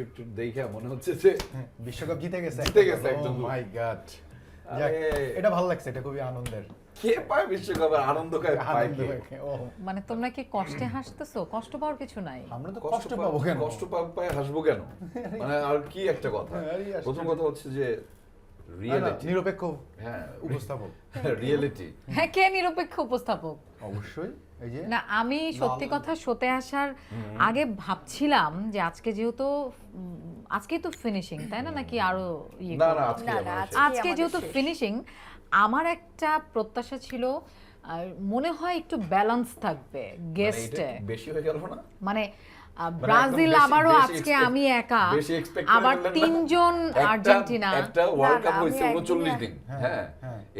Attitude দেখে মনে হচ্ছে যে বিশ্বকাপ জিতে গেছে একদম। মাই গড, এটা ভালো লাগছে, এটা খুবই আনন্দের। কে পায় বিশ্বকাপে আনন্দ পায় কে? মানে তোমরা কি কষ্টে হাসতেছো? কষ্ট পাওয়ার কিছু নাই। আমরা তো কষ্ট পাবো কেন? কষ্ট পায় হাসবো কেন? মানে আর কি একটা কথা। প্রথম কথা হচ্ছে যে রিয়েলিটি, নিরপেক্ষ হ্যাঁ উপস্থাপক। রিয়েলিটি। হ্যাঁ, কে নিরপেক্ষ উপস্থাপক? অবশ্যই। এই যে না, আমি সত্যি কথা শোতে আসার আগে ভাবছিলাম যে আজকে যেহেতু আজকেই তো ফিনিশিং, তাই না, নাকি আরো ইয়ে না করবো? না আজকে না, না, আমার আজকে শেষ। আজকে আমাদের যেহেতু শেষ। ফিনিশিং, আমার একটা প্রত্যাশা ছিল মনে হয় একটু ব্যালেন্স থাকবে মানে এটা গেস্টে। বেশি হয়ে গেল না? মানে একদম ব্রাজিল বেশি- আবারও বেশি আজকে expect- আমি একা, বেশি expect আবার করে ফেললেন না? তিনজন আর্জেন্টিনা। একটা ওয়ার্ল্ড না, কাপ আমি হয়েছে একদমই 39 দিন, হ্যাঁ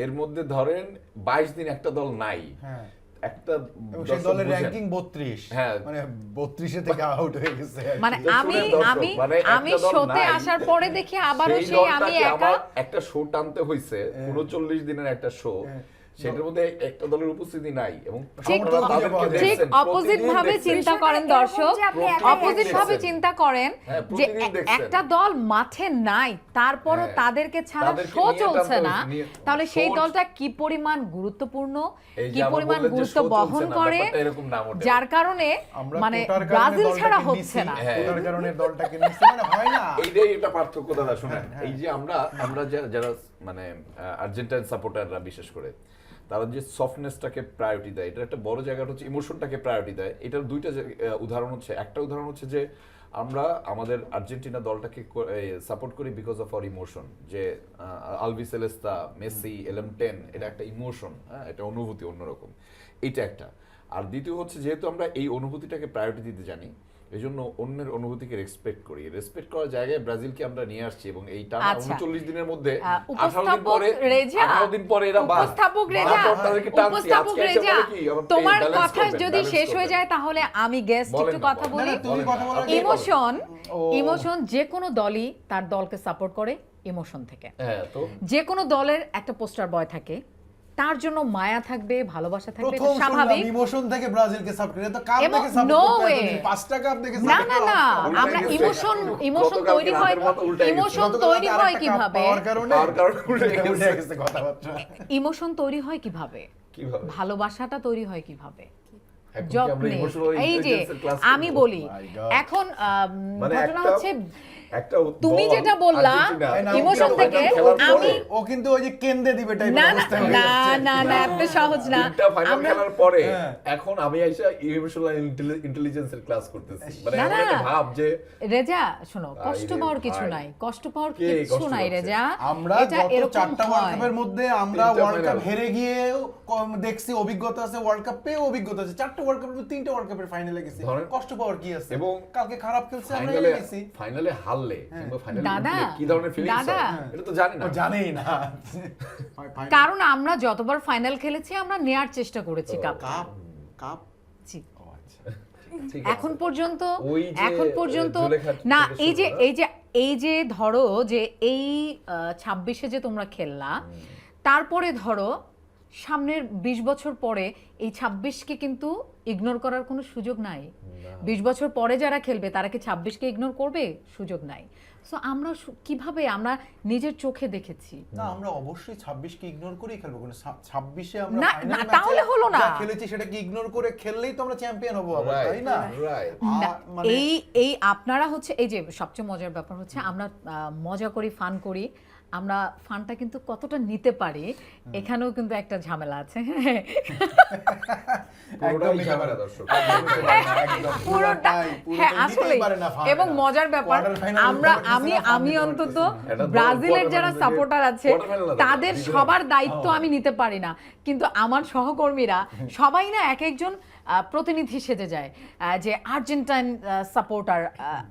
এর মধ্যে ধরেন 22 দিন একটা দল নাই, হ্যাঁ, একটা এবং সেই দর্শক দলের বুঝেন। র্যাঙ্কিং 32, হ্যাঁ। মানে 32 থেকে আউট হয়ে গেছে আর কি। মানে আমি শুনেন দর্শক, আমি মানে আমি একটা দল শোতে নাই। আসার পরে দেখি আবারও সেই সেই আমি দলটাকে একা। আমার একটা শো টানতে হয়েছে 39 দিনের একটা শো, সেটার মধ্যে একটা দলের উপস্থিতি নাই এবং ঠিক আপনারা তাদেরকে ঠিক ঠিক দেখছেন, অপোজিট প্রতিদিন ভাবে দেখছেন। চিন্তা করেন বিষয়টা এরকম দর্শক, যে আপনি একা অপোজিট দেখছেন। ভাবে চিন্তা করেন হ্যাঁ, যে প্রতিদিন দেখছেন। একটা দল মাঠে নাই, তারপরও হ্যাঁ, তাদেরকে ছাড়া তাদেরকে শো নিয়ে চলছে টানতে না, হয়েছে, নিয়ে- তাহলে সেই show- দলটা কি পরিমাণ গুরুত্বপূর্ণ, এই যে কি আবার পরিমাণ বললেন যে গুরুত্ব show চলছে বহন না, করে, ব্যাপারটা এরকম না মোটেও। যার কারণে আমরা মানে কোটার কারণে ব্রাজিল দলটাকে ছাড়া নিছি, হচ্ছে না। হ্যাঁ। কোটার কারণে দলটাকে নিছি, মানে হয় না। এইটাই এটা পার্থক্য দাদা, শুনেন হ্যাঁ। এই যে আমরা যারা মানে আর্জেন্টাইন সাপোর্টাররা বিশেষ করে তারা যে সফটনেসটাকে প্রায়োরিটি দেয়, এটা একটা বড় জায়গাটা হচ্ছে ইমোশনটাকে প্রায়োরিটি দেয়। এটার দুইটা উদাহরণ হচ্ছে, একটা উদাহরণ হচ্ছে যে আমরা আমাদের আর্জেন্টিনা দলটাকে সাপোর্ট করি বিকজ অফ আওয়ার ইমোশন, যে আলভি সেলেস্তা, মেসি, এলএম10, এটা একটা ইমোশন, হ্যাঁ, এটা অনুভূতি অন্যরকম, এটা একটা। আর দ্বিতীয় হচ্ছে যেহেতু আমরা এই অনুভূতিটাকে প্রায়োরিটি দিতে জানি, এই জন্য অন্যের অনুভূতিকে রেসপেক্ট করি। রেসপেক্ট করার জায়গায় ব্রাজিলকে আমরা নিয়ে আসছি এবং এই টানা আচ্ছা। 39 দিনের মধ্যে 18 দিন উপস্থাপক পরে রেজা, 18 দিন পরে এরা বাদ। উপস্থাপক রেজা, তারপর তাদেরকে টানছি। উপস্থাপক আজকে এসে রেজা, বলে কি, আবার তোমার balance কথা করবেন, যদি balance শেষ হয়ে করবেন। যায় তাহলে আমি গেস্ট বলেন একটু না, কথা বলেন। বলি। না, না, তুমি কথা বলার আগে ইমোশন, ও। ইমোশন যে কোনো দলই তার দলকে সাপোর্ট করে ইমোশন থেকে। হ্যাঁ, তো যে কোনো দলের একটা পোস্টার বয় থাকে, তার জন্য মায়া থাকবে, ভালোবাসা থাকবে, এটা প্রথম শুনলাম স্বাভাবিক। ইমোশন থেকে ব্রাজিলকে সাপোর্ট করে, তো কাপ এবং থেকে সাপোর্ট no করতে way। তুমি 5টা কাপ থেকে না support না করো। না, উল্টাই আমরা গেছে। ইমোশন গতকালকে তৈরি হয়, রাতের মতো উল্টাই গেছে। ইমোশন গতকাল তৈরি রাতে হয় আরেকটা কাপ কিভাবে, পাওয়ার কারণে পাওয়ার কারণে উল্টে উল্টে গেছে। গেছে কথাবার্তা। ইমোশন তৈরি হয় কিভাবে, কিভাবে ভালোবাসাটা তৈরি হয় কিভাবে, এখন কি আমরা যত্নে। emotional এই যে intelligence এর class আমি করবো? বলি My God. এখন মানে ঘটনা একটা- হচ্ছে একটা তুমি দল, যেটা বললা, আর্জেন্টিনা, ইমোশন কিন্তু থেকে final খেলার আমি পরে- ও কিন্তু ওই যে কেন্দ্রে দিবে টাইপের না না অবস্থা হয়ে না যাচ্ছে। না না এত সহজ না। তিনটা ফাইনাল আমরা খেলার পরে হ্যাঁ। এখন আমি আইসা ইমোশনাল ইন্টেলিজেন্সের ক্লাস করতেছি, মানে না, এমন না। একটা ভাব যে রেজা শোনো, কষ্ট আরে পাওয়ার কিছু ভাই। নাই, কষ্ট পাওয়ার কে কিছু কষ্ট নাই পাচ্ছে? রেজা। আমরা এটা গত এরকম 4টা ওয়ার্ল্ড হয়। কাপের মধ্যে আমরা 3টা ওয়ার্ল্ড কাপ final। হেরে গিয়েও দেখছি অভিজ্ঞতা আছে, ওয়ার্ল্ড কাপ পেয়ে অভিজ্ঞতা আছে। 4টা ওয়ার্ল্ড কাপের মধ্যে 3টা ওয়ার্ল্ড কাপের ফাইনালে গেছি, ধরেন- কষ্ট পাওয়ার কি আছে? এবং কালকে খারাপ খেলছে, আমরা ফাইনালে হেরে গেছি। ফাইনালে হারলে কিংবা ফাইনালে দাদা, উঠলে কি ধরনের ফিলিংস দাদা। এটা তো জানি না। ও জানেই না। কারণ আমরা যতবার ফাইনাল খেলেছি আমরা নেয়ার চেষ্টা করেছি কাপ। কাপ কাপ জি। ও আচ্ছা। ঠিক আছে। এখন পর্যন্ত ওই যে, এখন পর্যন্ত জুলেখা না, থেকে এই যে শুরু, এই যে এই যে ধরো যে এই 26-এ যে তোমরা খেললা, তারপরে ধরো সামনের 20 বছর পরে এই 26কে কিন্তু ইগনোর করার কোনো সুযোগ নাই। 20 বছর পরে যারা খেলবে তারা কি 26কে ইগনোর করবে? সুযোগ নাই। সো আমরা কিভাবে আমরা নিজের চোখে দেখেছি। না, আমরা অবশ্যই 26 কে ইগনোর করেই খেলবো, কারণ 26-এ আমরা না, ফাইনাল না, ম্যাচে তাহলে হলো না। যা খেলেছি সেটাকে ইগনোর করে খেললেই তো আমরা চ্যাম্পিয়ন হবো আবার, Right, তাই না? right. না, মানে এই আপনারা হচ্ছে এই যে সবচেয়ে মজার ব্যাপার হচ্ছে আমরা মজা করি, ফান করি, আমরা ফানটা কিন্তু কতটা নিতে পারি এখানেও কিন্তু একটা ঝামেলা আছে। পুরোটাই একদমই ঝামেলা, দর্শক। একদম পুরোটা হ্যাঁ আসলে, এবং মজার ব্যাপার আমি অন্তত এটা দল ব্রাজিলের quarter যারা final সাপোর্টার আছে quarter final না, তাদের দ্বিতীয় সবার দায়িত্ব আমি নিতে পারি না, কিন্তু আমার সহকর্মীরা সবাই না এক একজন প্রতিনিধি সেজে যায় যে আর্জেন্টাইন সাপোর্টার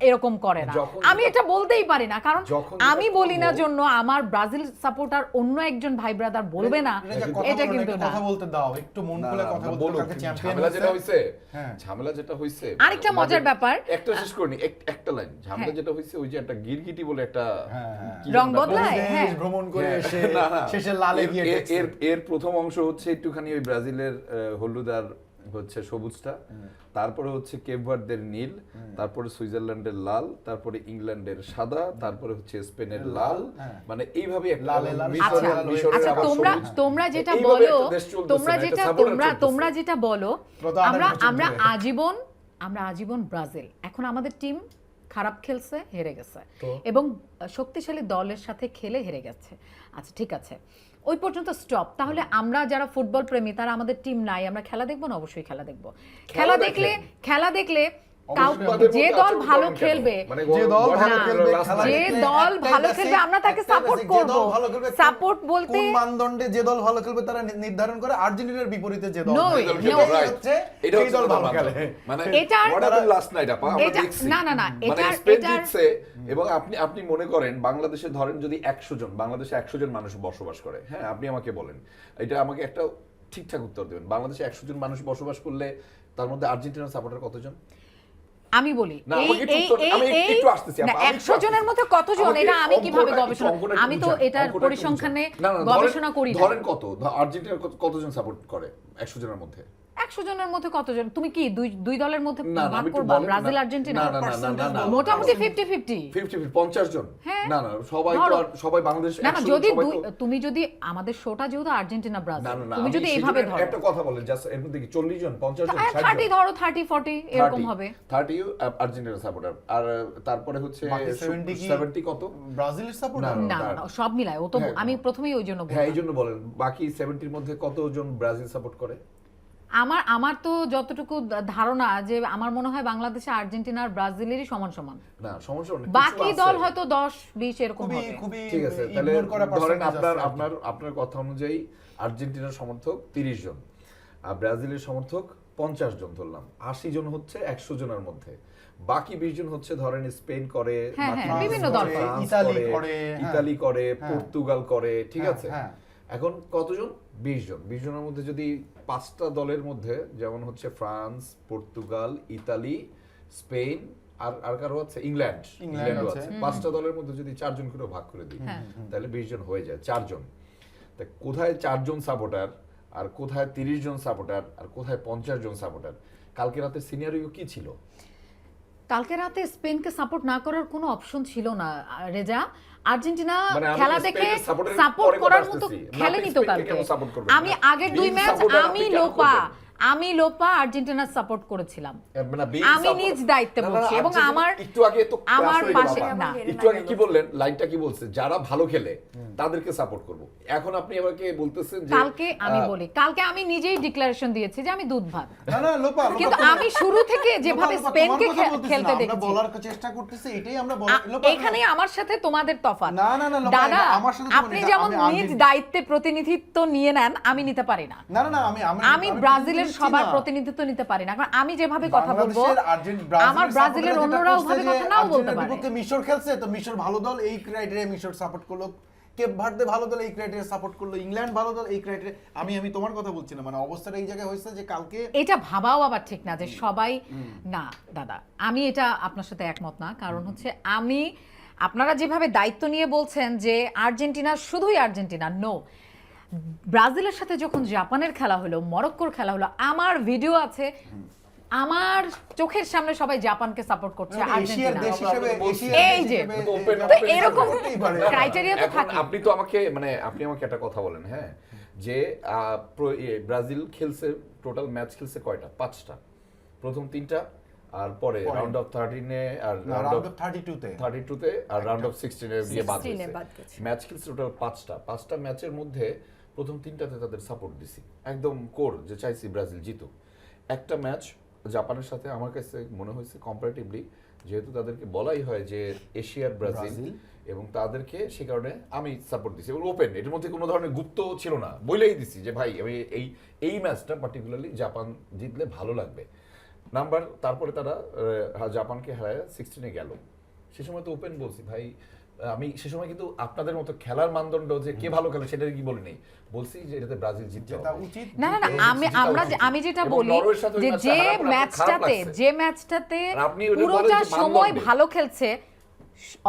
এরকম করে না। যখন- আমি এটা বলতেই পারি না, কারণ যখন আমি যেটা বলি না করবো- জন্য আমার ব্রাজিল সাপোর্টার অন্য একজন ভাই ব্রাদার বলবে না, এটা কিন্তু না। কথা বলতে দাও, একটু মন খুলে কথা বলতে, বলুক, কালকে চ্যাম্পিয়ন ঝামেলা যেটা হইছে, হ্যাঁ। ঝামেলা যেটা হইছে, আরেকটা মজার ব্যাপার, একটা শেষ করিনি, একটা লাইন। ঝামেলা হ্যাঁ। যেটা হইছে ওই যে একটা গিরগিটি বলে একটা হ্যাঁ, হ্যাঁ। কি রং যেন বদলায়, ব্যাপার। হ্যাঁ। দেশ ভ্রমণ করে হ্যাঁ, এসে না, না। শেষে লালে গিয়ে এর- ঠেকছে। এর প্রথম অংশ হচ্ছে একটুখানি ওই ব্রাজিলের হলুদ আর হচ্ছে সবুজটা, তারপরে হচ্ছে কেপ ভার্দের নীল, তারপরে সুইজারল্যান্ডের লাল, তারপরে ইংল্যান্ডের সাদা, তারপরে হচ্ছে স্পেনের লাল, মানে এইভাবে একটা লালে লাল, মিশরের- আচ্ছা, মিশরের আচ্ছা আবার তোমরা সবুজ। তোমরা যেটা এইভাবে বলো একটা দেশ চলতেছে, তোমরা একটা যেটা supporter তোমরা চলতেছে। তোমরা যেটা বলো গত আমরা 18 বছর আমরা ধরে। আজীবন ব্রাজিল। এখন আমাদের টিম খারাপ খেলছে, হেরে গেছে তো? এবং শক্তিশালী দলের সাথে খেলে হেরে গেছে। আচ্ছা ঠিক আছে, ওই পর্যন্ত স্টপ। তাহলে আমরা যারা ফুটবল প্রেমী তারা আমাদের টিম নাই, আমরা খেলা দেখবো না? অবশ্যই খেলা দেখবো। খেলা দেখলে যে দল ভালো খেলবে, মানে যে দল what ভালো happened খেলবে, last খেলা night? যে দেখলে দল একটাই ভালো basic, খেলবে আমরা তাকে একটাই সাপোর্ট basic, যে করব। দল ভালো খেলবে, সাপোর্ট বলতে কোন মানদণ্ডে যে দল ভালো খেলবে তারা নির্ধারণ করে। আর্জেন্টিনার বিপরীতে যে দল No, ভালো no. খেলবে, এটাই Right. হচ্ছে এটা সেই হচ্ছে দল ভালো মানদণ্ড। খেলে। মানে এটার- what happened last night আপা, আমরা এটা- দেখছি। না, না, না, মানে এটার- স্পেন এটার- জিতছে এবং আপনি মনে করেন বাংলাদেশে ধরেন যদি 100 জন, বাংলাদেশে 100 জন মানুষ বসবাস করে, হ্যাঁ আপনি আমাকে বলেন, এটা আমাকে একটা ঠিকঠাক উত্তর দেবেন, বাংলাদেশে 100 জন মানুষ বসবাস করলে তার মধ্যে আর্জেন্টিনার সাপোর্টার কতজন? আমি বলি না, আমাকে একটু উত্তর- আমি একটু আসতেছি, না, আপা, আমি একটু 100 জনের আসতেছি। মধ্যে কতজন আমাকে এটা আমি কিভাবে অঙ্কটা- গবেষণা, অঙ্কটা একটু আমি তো বুঝান, এটার অঙ্কটা একটু পরিসংখ্যানে বুঝান। না, না, গবেষণা করি না। ধরেন কত আর্জেন্টিনার কতজন সাপোর্ট করে 100 জনের মধ্যে? 100 জনের মধ্যে কতজন? তুমি কি দুই দলের মধ্যে না, না, ভাগ আমি একটু করবা বলেন, ব্রাজিল না, আর্জেন্টিনা? না, না, না, না, না, না, মোটামুটি না, 50-50। 50 জন? হ্যাঁ। না, না, সবাই তো ধরো। আর সবাই বাংলাদেশ না না 100 জন, যদি সবাই তো- তুমি যদি আমাদের শোটা যেহেতু আর্জেন্টিনা না, ব্রাজিল, না, না, তুমি আমি যদি সেজন্য এইভাবে ধরো একটা কথা বলেন, জাস্ট এর মধ্যে কি 40 জন, 50 জন, 60 30 জন? ধরো, 30-40 এরকম হবে। 30 আর্জেন্টিনা সাপোর্টার, আর তারপরে হচ্ছে বাকি 70 কি 70 কত? ব্রাজিলের সাপোর্টার? না, না তার- না, সব মিলায় ও তো হ্যাঁ, আমি প্রথমেই ওই জন্য হ্যাঁ, এই বললাম। জন্য বলেন বাকি 70-র মধ্যে কতজন ব্রাজিল সাপোর্ট করে? আমার তো যতটুকু ধারণা যে আমার মনে হয় বাংলাদেশে আর্জেন্টিনা আর ব্রাজিলেরই সমান সমান। না, সমস্যা নেই, বাকি কিছু দল আছে। হয়তো 10-20 এরকম খুবই হবে। খুবই ঠিক আছে, তাহলে ignore করা ধরেন percentage আপনার আছে আর কি। আপনার আপনার কথা অনুযায়ী আর্জেন্টিনার সমর্থক 30 জন, আর ব্রাজিলের সমর্থক 50 জন ধরলাম, 80 জন হচ্ছে 100 জনের মধ্যে। বাকি 20 জন হচ্ছে ধরেন স্পেন করে, হ্যাঁ, বাকি হ্যাঁ, বিভিন্ন ফ্রান্স দল করে, করে, ইতালি করে, হ্যাঁ। ইতালি করে, হ্যাঁ। পর্তুগাল করে, ঠিক হ্যাঁ, আছে। হ্যাঁ। এখন কতজন? 20 জন। 20 জনের মধ্যে যদি 5টা দলের মধ্যে, যেমন হচ্ছে ফ্রান্স, পর্তুগাল, ইতালি, স্পেন, আর কারো আছে ইংল্যান্ড, ইংল্যান্ডও আছে। আছে, 5টা দলের মধ্যে যদি 4 জন করে ভাগ করে দিই, হ্যাঁ। তাহলে 20 জন হয়ে যায়, 4 জন। তা কোথায় 4 জন সাপোর্টার, আর কোথায় 30 জন সাপোর্টার, আর কোথায় 50 জন সাপোর্টার? কালকে রাতে সিনারিও কি ছিল? কালকে রাতে স্পেনকে সাপোর্ট না করার কোনো অপশন ছিল না রেজা। আর্জেন্টিনা মানে আমি খেলা স্পেনের দেখে supporter-এর সাপোর্ট পরে করার কথা মতো আসতেছি। খেলেনি আপনি তো স্পেনকে কালকে। কেন support করবেন? আমি আগের দুই Being ম্যাচ supporter আমি আপনি কেন লোপা করবেন? আর্জেন্টিনার সাপোর্ট করেছিলাম। মানে being আমি support- নিজ দায়িত্বে না, না, বলছি, এবং আর্জেন্টিনা আমার একটু আগে তো আমার clash হয়ে পাশে গেল, না। বাবা। একটু আগে কি বললেন, লাইনটা কি বলছে? যারা ভালো খেলে তাদেরকে সাপোর্ট করব। এখন আপনি আমাকে বলতেছেন যে কালকে আমি বলি, কালকে আমি নিজেই ডিক্লারেশন দিয়েছি যে আমি দুধ ভাত। না না লোপা, কিন্তু আমি শুরু থেকে যেভাবে স্পেনকে খেলতে দেখেছি, বলার চেষ্টা করতেছি, এটাই আমরা এখানেই আমার সাথে তোমাদের তফাৎ। না, না, না, লোপা, দাদা আমার সাথে তোমার আপনি এটা, যেমন আমি নিজ দায়িত্বে প্রতিনিধিত্ব নিয়ে নেন, আমি নিতে পারি না। না না না, আমি ব্রাজিলের সবার প্রতিনিধিত্ব নিতে পারি না, কারণ আমি যেভাবে কথা বলবো আমার ব্রাজিলের অন্যরাও ভাবে কথা নাও বলতে পারে। বিপক্ষে মিশর খেলছে, তো মিশর ভালো দল, এই ক্রাইটেরিয়া মিশর সাপোর্ট করলো। কেপ ভার্দে ভালো দল, এই ক্রাইটেরিয়া সাপোর্ট করলো। ইংল্যান্ড ভালো দল, এই ক্রাইটেরিয়া। আমি তোমার কথা বলছি না, মানে অবস্থাটা এই জায়গায় হয়েছে যে কালকে এটা ভাবাও আবার ঠিক না যে সবাই না। দাদা আমি এটা আপনার সাথে একমত না, কারণ হচ্ছে আপনারা যেভাবে দায়িত্ব নিয়ে বলছেন যে আর্জেন্টিনা শুধুই আর্জেন্টিনা, নো। ব্রাজিলের সাথে যখন জাপানের খেলা হলো, মরক্কোর খেলা হলো, আমার ভিডিও আছে, আমার চোখের সামনে সবাই জাপানকে সাপোর্ট করছে, এশিয়ার আর্জেন্টিনা। দেশ হিসেবে এই যে, তো এরকম ক্রাইটেরিয়া তো এখন থাকে। আপনি তো আমাকে আপনি আমাকে একটা কথা বলেন, হ্যাঁ, যে ব্রাজিল খেলছে, টোটাল ম্যাচ খেলছে কয়টা? 5টা। প্রথম 3টা, আর পরে রাউন্ড অফ 13-এ, আর রাউন্ড অফ 32-তে, আর রাউন্ড অফ 16-এ গিয়ে বাদ 16-এ হয়েছে। বাদ গেছে। ম্যাচ খেলছে টোটাল 5টা ম্যাচের মধ্যে প্রথম 3টাতে তাদের সাপোর্ট দিছি, একদম কোর, যে চাইছি ব্রাজিল জিতুক। একটা ম্যাচ জাপানের সাথে আমার কাছে মনে হয়েছে কম্পারেটিভলি, যেহেতু তাদেরকে বলাই হয় যে এশিয়ার ব্রাজিল, এবং তাদেরকে সে কারণে আমি সাপোর্ট দিছি, এবং ওপেন, এটার মধ্যে কোনো ধরনের গুপ্ত ছিল না, বলেই দিছি যে ভাই আমি এই ম্যাচটা পার্টিকুলারলি জাপান জিতলে ভালো লাগবে। তারপরে তারা জাপানকে হারায় 16-এ গেল। সে সময় তো ওপেন বলছি ভাই, আমি সে সময় কিন্তু আপনাদের মতো খেলার মানদণ্ড যে কে ভালো খেলে সেটা কি বলিনি, বলছি যে এটাতে ব্রাজিল জিততে হবে। উচিত। না না না, আমি যেটা এবং বলি নরওয়ের সাথে ওই যে ম্যাচটা হারার পর আপনার খারাপ লাগছে। যে ম্যাচটাতে আর আপনি ওটা বলেন পুরোটা যে সময় মানদণ্ডে। ভালো খেলছে,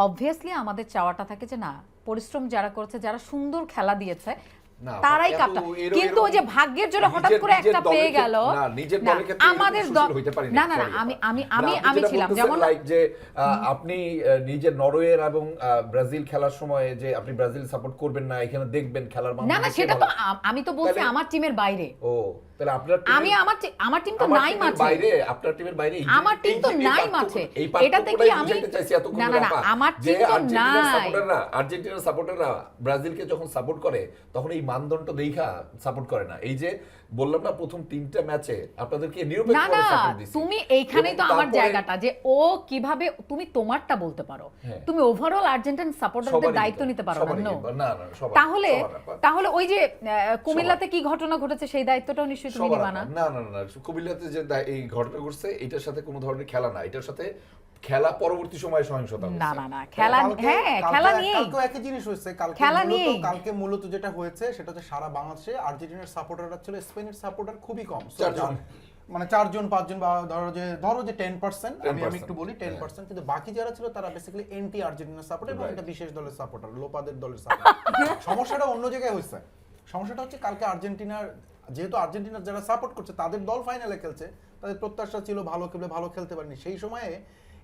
অবভিয়াসলি আমাদের চাওয়াটা থাকে যে না, পরিশ্রম যারা করেছে, যারা সুন্দর খেলা দিয়েছে, না, তারাই এত কাপটা, এরকম- কিন্তু ওই যে ভাগ্যের জোরে হঠাৎ নিজের- করে নিজের একটা দলের পেয়ে ক্ষেত্রে- গেল। না, নিজের না, দলের ক্ষেত্রে আমাদের এরকম সুশীল হইতে পারি না না না, sorry। আমি আপনি যেটা ছিলাম বলতেছেন, যেমন like যে আপনি নিজের নরওয়ের এবং ব্রাজিল খেলার সময় যে আপনি ব্রাজিল সাপোর্ট করবেন না, এখানে দেখবেন খেলার না না, সেটা তো আমি তো বলছি তাহলে- আমার টিমের বাইরে। ও তাহলে আপনার আমি আমার টিম তো নাই মাঠে। বাইরে, আপনার টিমের বাইরে আমার টিম তো নাই মাঠে। এটাতে কি আমি না না না, আমার টিম তো নাই। আর্জেন্টিনার সাপোর্টাররা ব্রাজিলকে যখন সাপোর্ট করে তখন এই মানদণ্ড দেখা সাপোর্ট করে না। এই যে বললাম না প্রথম 3টা ম্যাচে আপনাদেরকে না নিরপেক্ষভাবে না, সাপোর্ট দিছি। তুমি এইখানেই তো এবং আমার তারপরে- জায়গাটা যে ও কিভাবে তুমি তোমারটা বলতে পারো, হ্যাঁ। তুমি ওভারঅল আর্জেন্টাইন সাপোর্টারদের সবারই দায়িত্ব তো, নিতে পারো না। সবারই No. কিন্তু, না না সবার তাহলে সবার তাহলে ওই যে কুমিল্লাতে কি ঘটনা ঘটেছে সেই দায়িত্বটাও নিশ্চয়ই তুমি সবার নিবা না। না না না, কুমিল্লাতে যে এই ঘটনা ঘটছে এটার সাথে কোনো ধরনের খেলা না, এটার সাথে খেলা পরবর্তী সময়ে সহিংসতা না হয়েছে। না না, খেলা হ্যাঁ খেলা নিয়েই কালকে একই জিনিস হয়েছে। খেলা নিয়েই। কালকে মূলত যেটা হয়েছে সেটা হচ্ছে সারা বাংলাদেশে আর্জেন্টিনার সাপোর্টাররা ছিল, স্পেনের সাপোর্টার খুবই কম। So, 4 জন। মানে 4 জন 5 জন বা ধরো যে 10%, আমি 10%, একটু বলি 10%, কিন্তু বাকি যারা ছিল তারা বেসিক্যালি এন্টি আর্জেন্টিনা সাপোর্টার এবং Right. এটা বিশেষ দলের সাপোর্টার, লোপাদের দলের সাপোর্টার। সমস্যাটা অন্য জায়গায় হয়েছে। সমস্যাটা হচ্ছে কালকে আর্জেন্টিনার, যেহেতু আর্জেন্টিনার যারা সাপোর্ট করছে তাদের দল ফাইনালে খেলছে, তাদের প্রত্যাশা ছিল ভালো খেলবে, ভালো খেলতে পারেনি। সেই সময়ে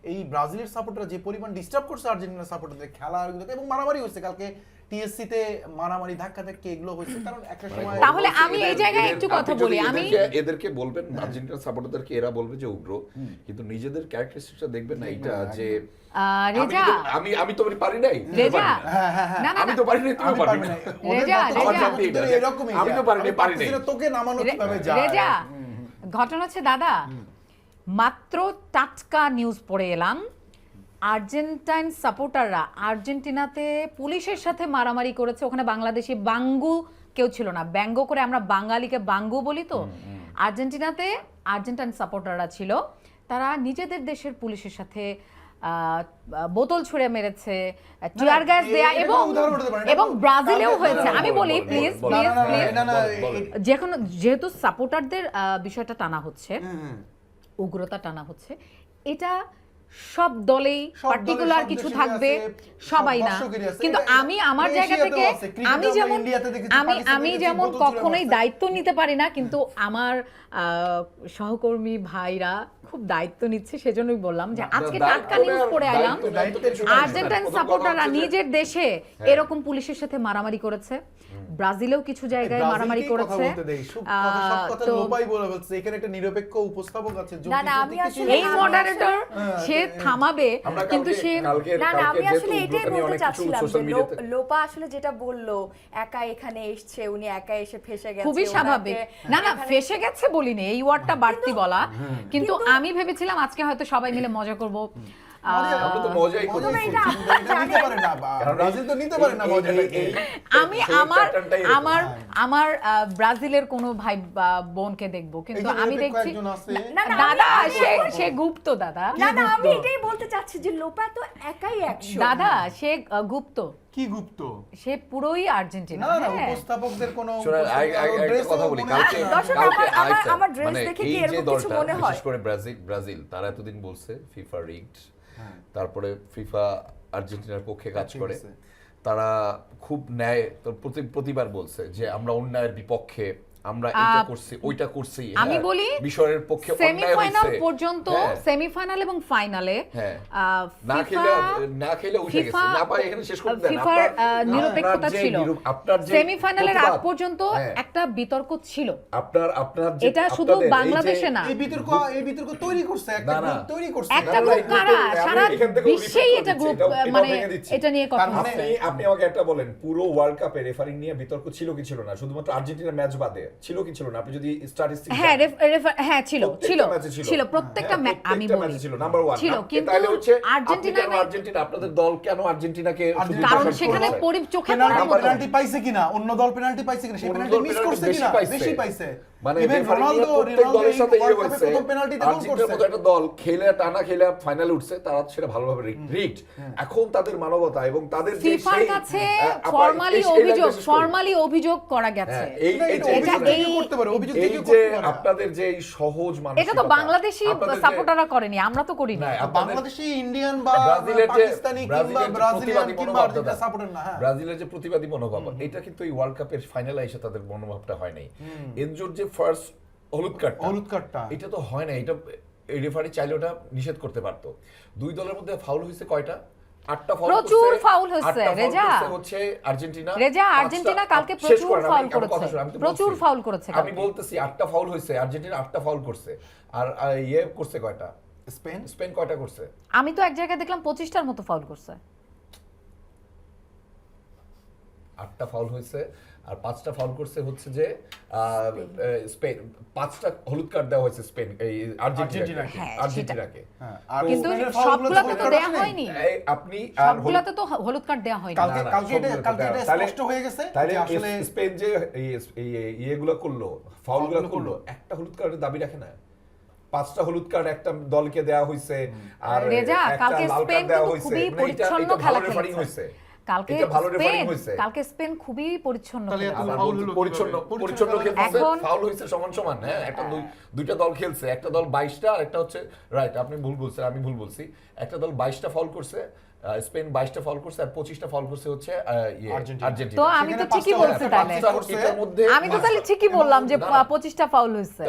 এই ব্রাজিলের সাপোর্টাররা যে পরিমাণ ডিস্টার্ব করছে আর্জেন্টিনার সাপোর্টারদের খেলাগুলোতে, এবং মারামারি হয়েছে কালকে টিএসসি তে, মারামারি ধাক্কাধাক্কি এগুলো হয়েছে। কারণ একটা সময় তাহলে আমি এই জায়গায় একটু কথা বলি। আমি এদেরকে বলবেন আর্জেন্টিনার সাপোর্টারদেরকে, এরা বলবে যে উগ্র, কিন্তু নিজেদের ক্যারেক্টারিস্টিকটা দেখবেন না এটা যে রেজা আমি তো পারি নাই, রেজা হ্যাঁ, হ্যাঁ, হ্যাঁ। না না আমি না, তো পারি নাই, তুমি আমি পারবে পারবো না। না। ওদের রেজা, মতো রেজা। কথা বলতে গেলে এরকমই আমি তো যায়। পারি নাই, পারি নাই। পারতেছি না, তোকে নামানো কিভাবে যায়? রেজা, ঘটনা হচ্ছে দাদা, মাত্র টাটকা নিউজ পড়ে এলাম, আর্জেন্টাইন সাপোর্টাররা আর্জেন্টিনাতে পুলিশের সাথে মারামারি করেছে। ওখানে বাংলাদেশি বাঙ্গু কেউ ছিল না, ব্যঙ্গ করে আমরা বাঙালিকে বাঙ্গু বলি তো। আর্জেন্টিনাতে আর্জেন্টাইন সাপোর্টাররা ছিল, তারা নিজেদের দেশের পুলিশের সাথে বোতল ছুঁড়ে মেরেছে, টিয়ার গ্যাস দেয়া, এটা এবং উদাহরণ হতে পারে, এটা এবং তো- ব্রাজিলেও না, হয়েছে। না, আমি বল, বলি বল, প্লিজ বল, প্লিজ না, প্লিজ, না, না, বল। যেহেতু সাপোর্টারদের বিষয়টা টানা হচ্ছে, উগ্রতা টানা হচ্ছে, এটা সব দলেই সব দলে, পার্টিকুলার সব কিছু দেশেরই থাকবে, আছে, সবাই সব না। দর্শকেরই আছে। কিন্তু এটা- আমি আমার এটা জায়গা এশিয়াতেও থেকে আছে। ক্রিকেটে আমি আমরা যেমন ইন্ডিয়াতে দেখেছি, আমি পাকিস্তানে আমি দেখেছি, যেমন বোতল ছুঁড়ে কখনোই মারছে। দায়িত্ব নিতে পারি না, কিন্তু আমার সহকর্মী ভাইরা খুব দায়িত্ব নিচ্ছে, সেজন্যই বললাম যে আজকে টাটকা নিউজ পড়ে এলাম, আর্জেন্টাইন সাপোর্টাররা নিজের দেশে এরকম পুলিশের সাথে মারামারি করেছে, ব্রাজিলেও কিছু জায়গায় মারামারি ব্রাজিলকেই কথা করেছে। বলতে দেই, সব কথা তো লোপাই বলে বলছে। এখানে একটা নিরপেক্ষ উপস্থাপক আছে, না, না, যদি আমি কিছু আসলে- এই মডারেটর সে থামাবে, কিন্তু সে না না, আমি আসলে এটাই বলতে চাচ্ছিলাম যে লোপা আসলে যেটা বললো, একা এখানে এসছে, উনি একা এসে ফেসে গেছে, খুবই স্বাভাবিক। ওনাকে না না, এখানে- ফেসে গেছে বলিনি, এই ওয়ার্ডটা বাড়তি বলা, কিন্তু আমি ভেবেছিলাম আজকে হয়তো সবাই মিলে মজা করব। আমরা তো মজাই করি। মজা এটা- করছি, কিন্তু এটা নিতে পারে না, ব্রাজিল তো নিতে পারে না মজাটাকে। আমি আমার ব্রাজিলের কোনো ভাই বা বোনকে দেখবো, কিন্তু এই যে আমি নিরপেক্ষ দেখছি একজন আছে। না, না, দাদা আমি- সে গুপ্ত, দাদা না না, আমি গুপ্ত? এটাই বলতে চাচ্ছি যে লোপা তো একাই 100। দাদা সে গুপ্ত, কি গুপ্ত? সে পুরোই আর্জেন্টিনা। না না, হ্যাঁ। উপস্থাপকদের কোনো শোনেন, একটা কথা বলি, কালকে দর্শক, কালকে আমার- আমার dress মানে দেখে কি এই যে এরকম কিছু দলটা, মনে হয়? বিশেষ করে ব্রাজিল তারা এতদিন বলছে ফিফা রিগড, তারপরে ফিফা আর্জেন্টিনার পক্ষে কাজ করে, গেছে। তারা খুব ন্যায় প্রতিবার বলছে যে আমরা অন্যায়ের বিপক্ষে, আমরা এটা করছি ওইটা করছি, আমি হ্যাঁ, বলি বিষয়ের পক্ষে অন্যায় সেমিফাইনাল হয়েছে পর্যন্ত, হ্যাঁ, সেমিফাইনাল এবং ফাইনালে হ্যাঁ। না খেলে উঠে গেছে, না পায় এখানে শেষ করতে দেন। ফিফার নিরপেক্ষতা আপনার যে ছিল, আপনার যে সেমিফাইনালের আগ প্রতিবাদ, পর্যন্ত হ্যাঁ, একটা বিতর্ক ছিল। আপনার যে এটা শুধু আপনাদের এই যে- বাংলাদেশে না, এই বিতর্ক তৈরি করছে, একটা না, না। গ্রুপ তৈরি করছে। একটা না, গ্রুপ না, কারা আমি সারা এখান থেকেও বিশ্বেই repeat এটা করে গ্রুপ দিচ্ছি, এটাও মানে ভেঙে দিচ্ছি। এটা নিয়ে কথা তার মানে হচ্ছে। আপনি আমাকে একটা বলেন, পুরো ওয়ার্ল্ড কাপে রেফারিং নিয়ে বিতর্ক ছিল কি ছিল না? শুধুমাত্র আর্জেন্টিনার ম্যাচ বাদে ছিল কি ছিল না? আপনি যদি স্ট্যাটিস্টিক্স হ্যাঁ হ্যাঁ ছিল ছিল ছিল প্রত্যেকটা আমি বলি ছিল নাম্বার 1 ছিল, কিন্তু তাহলে হচ্ছে আর্জেন্টিনা আর্জেন্টিনা আপনাদের দল কেন আর্জেন্টিনাকে শুধু কারণ দোষারোপ সেখানে করছে? চোখে পড়ার মতো পেনাল্টি পাইছে কিনা, অন্য দল পেনাল্টি পাইছে কিনা, সেই অন্য পেনাল্টি দল মিস penalty করছে বেশি কিনা, পাইছে। বেশি পাইছে। মানে ইভেন referee নিয়ে রোনালদো প্রত্যেক দলের সাথে ইয়ে ওয়ার্ল্ড কাপে হয়েছে, প্রথম পেনাল্টিতে গোল আর্জেন্টিনার করছে। মতো একটা দল খেলে টানা খেলে ফাইনালে উঠছে, তারা সেটা ভালোভাবে রিগড। এখন তাদের মানবতা এবং তাদের যে ফিফার সেই কাছে আপা, এই- এই লাইনটা শেষ করি। ফরমালি অভিযোগ করা গেছে। হ্যাঁ, এই না, এই এটা যে অভিযোগ এই- করতে পারে, অভিযোগ এই থেকে যে করতে পারে। আপনাদের যে এই সহজ এটা মানসিকতা, তো বাংলাদেশি আপনাদের যে- সাপোর্টাররা করেনি, আমরা তো করিনি। না, আপনাদের- বাংলাদেশি, ইন্ডিয়ান বা ব্রাজিলের যে পাকিস্তানি কিংবা ব্রাজিলিয়ান ব্রাজিলিয়ান কিংবা মনোভাব আর্জেন্টিনা দাদা, সাপোর্টার না, হ্যাঁ। ব্রাজিলের যে প্রতিবাদী মনোভাব, এটা কিন্তু এই ওয়ার্ল্ড কাপের ফাইনালে এসে তাদের মনোভাবটা হয় নাই। এনজোর যে ফার্স্ট হলুদ কার্ডটা এটা তো হয় না, এটা রেফারি চাইলে ওটা নিষেধ করতে পারতো। দুই দলের মধ্যে ফাউল হয়েছে কয়টা? 8টা ফাউল। প্রচুর ফাউল হয়েছে, রেজা। হচ্ছে আর্জেন্টিনা। রেজা, আর্জেন্টিনা কালকে প্রচুর ফাউল করেছে, প্রচুর ফাউল করেছে আমি বলতেছি 8টা ফাউল হয়েছে, আর্জেন্টিনা 8টা ফাউল করছে। আর ইয়ে করছে কয়টা? স্পেন কয়টা করছে? আমি তো এক জায়গায় দেখলাম 25টার মতো ফাউল করছে। 8টা ফাউল হয়েছে আর 5টা ফাউল করছে হচ্ছে যে স্পেন। 5টা হলুদ কার্ড দেওয়া হয়েছে স্পেন এই আর্জেন্টিনাকে। হ্যাঁ, আর্জেন্টিনাকে কিন্তু সবগুলোতে তো দেয়া হয়নি, আপনি আর সবগুলোতে তো হলুদ কার্ড দেয়া হয়নি। কালকে এটা স্পষ্ট হয়ে গেছে তাহলে যে আসলে স্পেন যে ইয়েগুলো করলো, ফাউলগুলো করলো, একটা হলুদ কার্ডের দাবি রাখে না। 5টা হলুদ কার্ড একটা দলকে দেওয়া হয়েছে আর রেজা, একটা কালকে লাল স্পেন কার্ড দেওয়া কিন্তু হয়েছে। খুবই মানে পরিচ্ছন্ন এটা খেলা ভালো রেফারিং খেলেছে। হয়েছে। কালকে এটা ভালো রেফারিং হয়েছে। কালকে স্পেন খুবই পরিচ্ছন্ন তাহলে খেলেছে। এত আবার ফাউল হলো পরিচ্ছন্ন কিভাবে? পরিচ্ছন্ন খেলছে, এখন- ফাউল হয়েছে সমান সমান। হ্যাঁ, একটা দুইটা দল খেলছে, একটা দল 22টা আর একটা হচ্ছে রাইট, আপনি ভুল বলছেন, আমি ভুল বলছি। একটা দল 22টা ফাউল করছে, স্পেন 22টা ফাউল করছে আর 25টা ফাউল করছে হচ্ছে আর্জেন্টিনা। তো আমি তো সেখানে ঠিকই 5টা বলছি তাহলে, এটার মধ্যে আমি তো তাহলে ঠিকই বললাম যে না। 25টা ফাউল হয়েছে।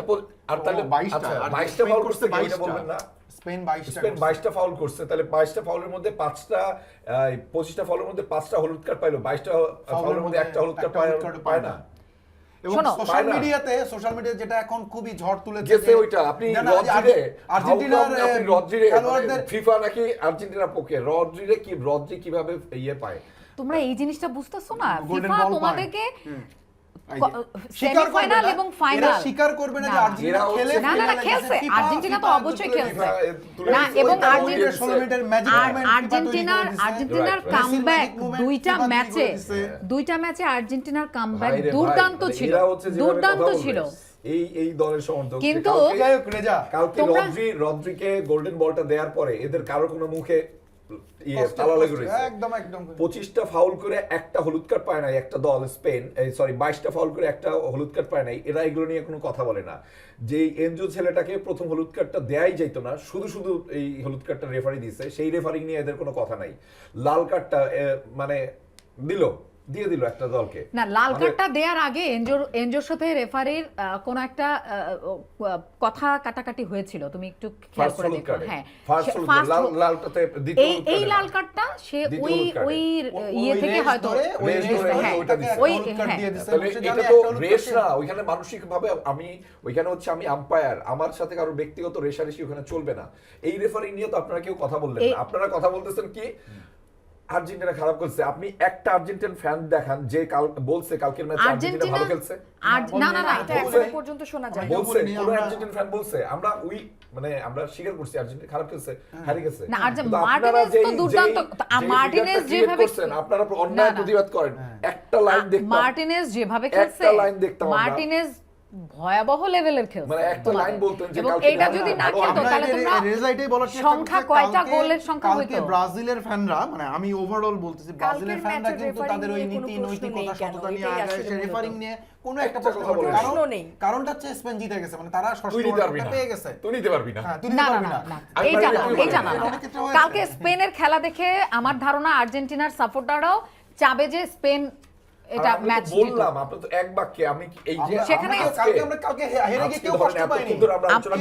আর তাহলে 22টা, আচ্ছা, আর 22টা স্পেন ফাউল করছে করছে, এটা 22টা। বলবেন না? স্পেন স্পেন 22টা ফাউল করছে, তাহলে 22টা ফাউলের মধ্যে 5টা 25টা ফাউলের মধ্যে 5টা হলুদ কার্ড পাইলো, 22টা ফাউলের মধ্যে একটা হলুদ কার্ড পায় না। এবং শোনো, সোশ্যাল পায় না। মিডিয়াতে যেটা এখন খুবই ঝড় তুলেছে গেছে যে ওইটা আপনি না, না, আর্জেন্টিনার আর্জেন্টিনার খেলোয়াড়দের ফিফা নাকি আর্জেন্টিনার পক্ষে রদ্রি কিভাবে ইয়ে পায়? তোমরা এই জিনিসটা বুঝতেছো না, Golden ফিফা ball পায়। তোমাদেরকে স্বীকার করবে সেমিফাইনাল না, এবং এরা ফাইনাল স্বীকার করবে না যে না। আর্জেন্টিনা এরা খেলে হচ্ছে- না, না, না, ফাইনালে খেলছে। গেছে। আর্জেন্টিনা তো অবশ্যই খেলছে। তুলে না, দিচ্ছে। এবং ওইটা আর্জেন্টিনা 16 মিনিটের ম্যাজিক আর মোমেন্ট আর্জেন্টিনার Right, right. Comeback Magic moment দুইটা FIFA তৈরি ম্যাচে করে দিছে। আর্জেন্টিনার কামব্যাক ভাই রে ভাই, দুর্দান্ত মানে ছিল, এরা হচ্ছে যেভাবে দুর্দান্ত কথা বলবে, ছিল। এই দলের সমর্থক কিন্তু যাই হোক রেজা, কালকে তোমরা- রদ্রিকে গোল্ডেন বলটা দেওয়ার পরে এদের কারো কোনো মুখে কষ্ট তালা লেগে করছে, রয়েছে। একদম 25টা ফাউল করে একটা হলুদ কার্ড পায় নাই একটা দল স্পেন, 22টা ফাউল করে একটা হলুদ কার্ড পায় নাই, এরা এগুলো নিয়ে কোনো কথা বলে না। যে এনজো ছেলেটাকে প্রথম হলুদ কার্ডটা দেয়াই যাইত না, শুধু এই হলুদ কার্ডটা রেফারি দিয়েছে, সেই রেফারিং নিয়ে এদের কোনো কথা নাই। লাল কার্ডটা মানে দিয়ে দিল একটা দলকে। না, লাল মানে- কার্ডটা দেওয়ার আগে এনজোর সাথে রেফারির কোন একটা কথা কাটাকাটি হয়েছিল, তুমি একটু খেয়াল First করে হলুদ দেখো। কার্ডে। হ্যাঁ, First সে- হলুদ first কার্ড, হলুদ- লালটাতে দ্বিতীয় এই হলুদ এই কার্ডে লাল না। কার্ডটা সে দ্বিতীয় ওই হলুদ কার্ডে। ওই ইয়ে থেকে হয়তো রেস ধরে হ্যাঁ, ওইটা দিছে। ওই কার্ড হ্যাঁ। দিয়ে দিছে। তাহলে সে এটা জানে তো একটা হলুদ রেস কার্ড না, ওইখানে মানসিক ভাবে ওইখানে হচ্ছে আমি আম্পায়ার, আমার সাথে কারো ব্যক্তিগত রেশারেশি ওখানে চলবে না। এই রেফারিং নিয়ে তো আপনারা কেউ কথা বললেন না, আপনারা কথা বলতেছেন কি আর্জেন্টিনা খারাপ করছে। আপনি একটা আর্জেন্টিনান ফ্যান দেখান যে বলছে কালকের ম্যাচে আর্জেন্টিনা ভালো খেলছে, না না না, এটা বলছে- এখন পর্যন্ত শোনা যায় না। বলছে বলিনি, কোন আমরা- আর্জেন্টিনান ফ্যান বলছে আমরা স্বীকার করছি আর্জেন্টিনা খারাপ খেলছে, হারিয়ে গেছে। না, কিন্তু মার্টিনেজ আপনারা তো দুর্দান্ত, মার্টিনেজ যেভাবে আপনারা অন্যায় না, না। প্রতিবাদ করেন, একটা লাইন দেখতাম, মার্টিনেজ যেভাবে খেলছে, একটা লাইন দেখতাম আমরা। মার্টিনেজ ভয়াবহ লেভেলের খেলছে মানে একটা লাইন বলতেন যে এবং কালকে এটা না, যদি না, না ভালো খেলতো আমরা তাহলে তোমরা রেজা এটাই বলার চেষ্টা সংখ্যা করছে, কয়টা কালকে- গোলের সংখ্যা কালকে হইতো? ব্রাজিলের ফ্যানরা, মানে আমি ওভারঅল বলতেছি, ব্রাজিলের কালকের ফ্যানরা ম্যাচের কিন্তু referee তাদের ওই নিয়ে কোনো নীতি, প্রশ্ন নৈতিকতা, নেই কেন? সততা নিয়ে এটাই আগে আসলে রেফারিং মূলত। নিয়ে কোনো একটা একটা প্রশ্ন কথা বলে কারণ প্রশ্ন নেই। কারণটা হচ্ছে স্পেন জিতে গেছে, মানে তারা ষষ্ঠ তুই নিতে পারবি ওয়ার্ল্ড না, কাপ পেয়ে গেছে। তুই নিতে পারবি না। হ্যাঁ, তুই না নিতে না পারবি না না। না, আমি এইটা পারি না, না, এইটা না। অনেক ক্ষেত্রে হয়েছে। কালকে স্পেনের খেলা দেখে আমার ধারণা আর্জেন্টিনার সাপোর্টাররাও চাবে যে স্পেন এটা আমি তো ম্যাচ বললাম, আপনি তো এক বাক্যে আমি এই যে সেখানে কালকে হেরে গিয়ে কেউ কষ্ট পায়নি।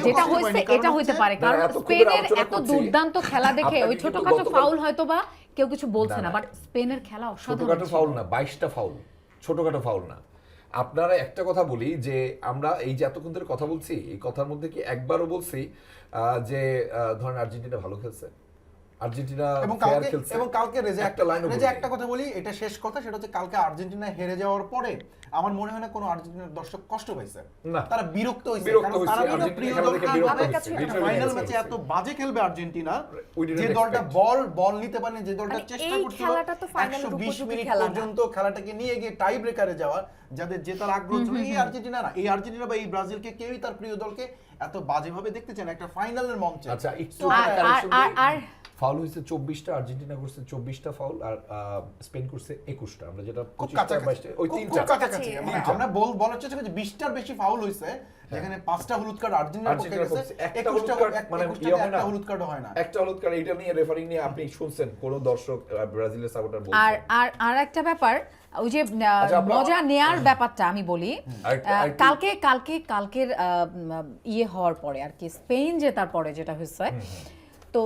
যেটা হয়েছে এটা হইতে পারে, না, কারণ এতক্ষণ ধরে স্পেনের আলোচনা এত করছি। দুর্দান্ত খেলা দেখে আপনাকে ওই কিন্তু ছোটখাটো গতকাল- ফাউল হয়তো বা কেউ কিছু বলছে না, না, না। বাট স্পেনের খেলা অসাধারণ ছোটখাটো ছিল। ফাউল না, 22টা ফাউল, ছোটখাটো ফাউল না। আপনারা একটা কথা বলি যে আমরা এই যে এতক্ষণ ধরে কথা বলছি, এই কথার মধ্যে কি একবারও বলছি যে ধরেন আর্জেন্টিনা ভালো খেলছে, আর্জেন্টিনা এবং ফেয়ার কালকে খেলছে, এবং কালকে রেজা একটা লাইন একটা কথা বলি, এটা শেষ কথা, সেটা হচ্ছে কালকে আর্জেন্টিনা হেরে যাওয়ার পরে আমার মনে হয় না কোনো আর্জেন্টিনার দর্শক কষ্ট পাইছে, না। তারা বিরক্ত হয়েছে, বিরক্ত কারণ হয়েছে, তারা কিন্তু আর্জেন্টিনা প্রিয় খেলা দল, দেখে আর বিরক্ত আমার হয়েছে, কাছে literally ফাইনাল বিরক্ত ম্যাচে হয়েছে। এত বাজে খেলবে আর্জেন্টিনা, We didn't যে দলটা expect. বল নিতে পারেনি, যে দলটা মানে চেষ্টা এই করছিল খেলাটা তো ফাইনালের 120 উপযোগী মিনিট খেলা না। পর্যন্ত খেলাটাকে নিয়ে গিয়ে টাই ব্রেকারে যাওয়া, যাদের জেতার আগ্রহ ছিল, এই আর্জেন্টিনা না, এই আর্জেন্টিনা বা এই ব্রাজিলকে কেউই তার প্রিয় দলকে এত বাজেভাবে দেখতে চায় না একটা ফাইনালের মঞ্চে। আচ্ছা, একটু আর ফাউল হয়েছে 24টা, আর্জেন্টিনা করছে 24টা ফাউল, আর স্পেন করছে 21টা। আমরা যেটা খুব 25টা, কাছাকাছি, 22টা, ওই খুব তিনটা কাছাকাছি। কাছাকাছি মানে আমরা বলার চেষ্টা করছি 20টার বেশি ফাউল হইছে যেখানে 5টা হলুদ কার্ড আর্জেন্টিনার পক্ষে গেছে, একটা হলুদ কার্ড মানে একটা হলুদ কার্ড হয় না। একটা হলুদ কার্ড এটা নিয়ে রেফারিং নিয়ে আপনি শুনছেন কোন দর্শক ব্রাজিলের সাপোর্টার বলছে? আর আর আর একটা ব্যাপার ওই যে মজা নেয়ার ব্যাপারটা আমি বলি, কালকের ইয়ে হওয়ার পরে আর কি স্পেন জেতার পরে যেটা হয়েছে, তো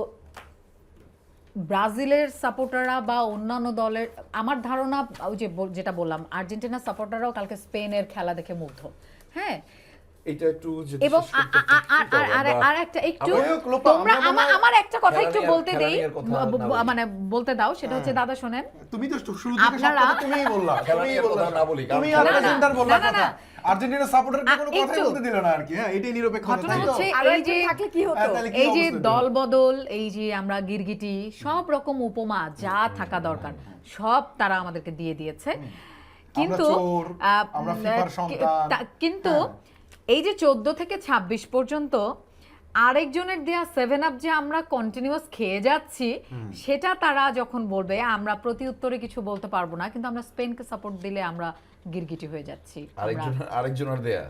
ব্রাজিলের সাপোর্টাররা বা অন্যান্য দলের আমার ধারণা ওই যে যেটা বললাম আর্জেন্টিনার সাপোর্টাররাও কালকে স্পেনের খেলা দেখে মুগ্ধ। হ্যাঁ, এটা একটু এবং আর একটা একটু তোমরা আমার একটা কথা একটু বলতে দেই, মানে বলতে দাও, সেটা হচ্ছে দাদা শোনেন, তুমি তো শুরু থেকে সব কথা তুমিই বললা, না বলি তুমি আর্জেন্টিনার বললা কথা, আর্জেন্টিনার সাপোর্টারকে কোনো কথাই বলতে দিল না আর কি। হ্যাঁ, এটাই নিরপেক্ষতা। ঘটনা হচ্ছে এই যে থাকলে কি হতো, এই যে দল বদল, এই যে আমরা গিরগিটি, সব রকম উপমা যা থাকা দরকার সব তারা আমাদেরকে দিয়ে দিয়েছে, কিন্তু কিন্তু এই যে 14 থেকে 26 পর্যন্ত আরেকজনের দেয়া 7 আপ যে আমরা কন্টিনিউয়াস খেয়ে যাচ্ছি, সেটা তারা যখন বলবে আমরা প্রতি উত্তরে কিছু বলতে পারবো না, কিন্তু আমরা স্পেনকে সাপোর্ট দিলে আমরা গিরগিটি হয়ে যাচ্ছি। আরেকজনের দেয়া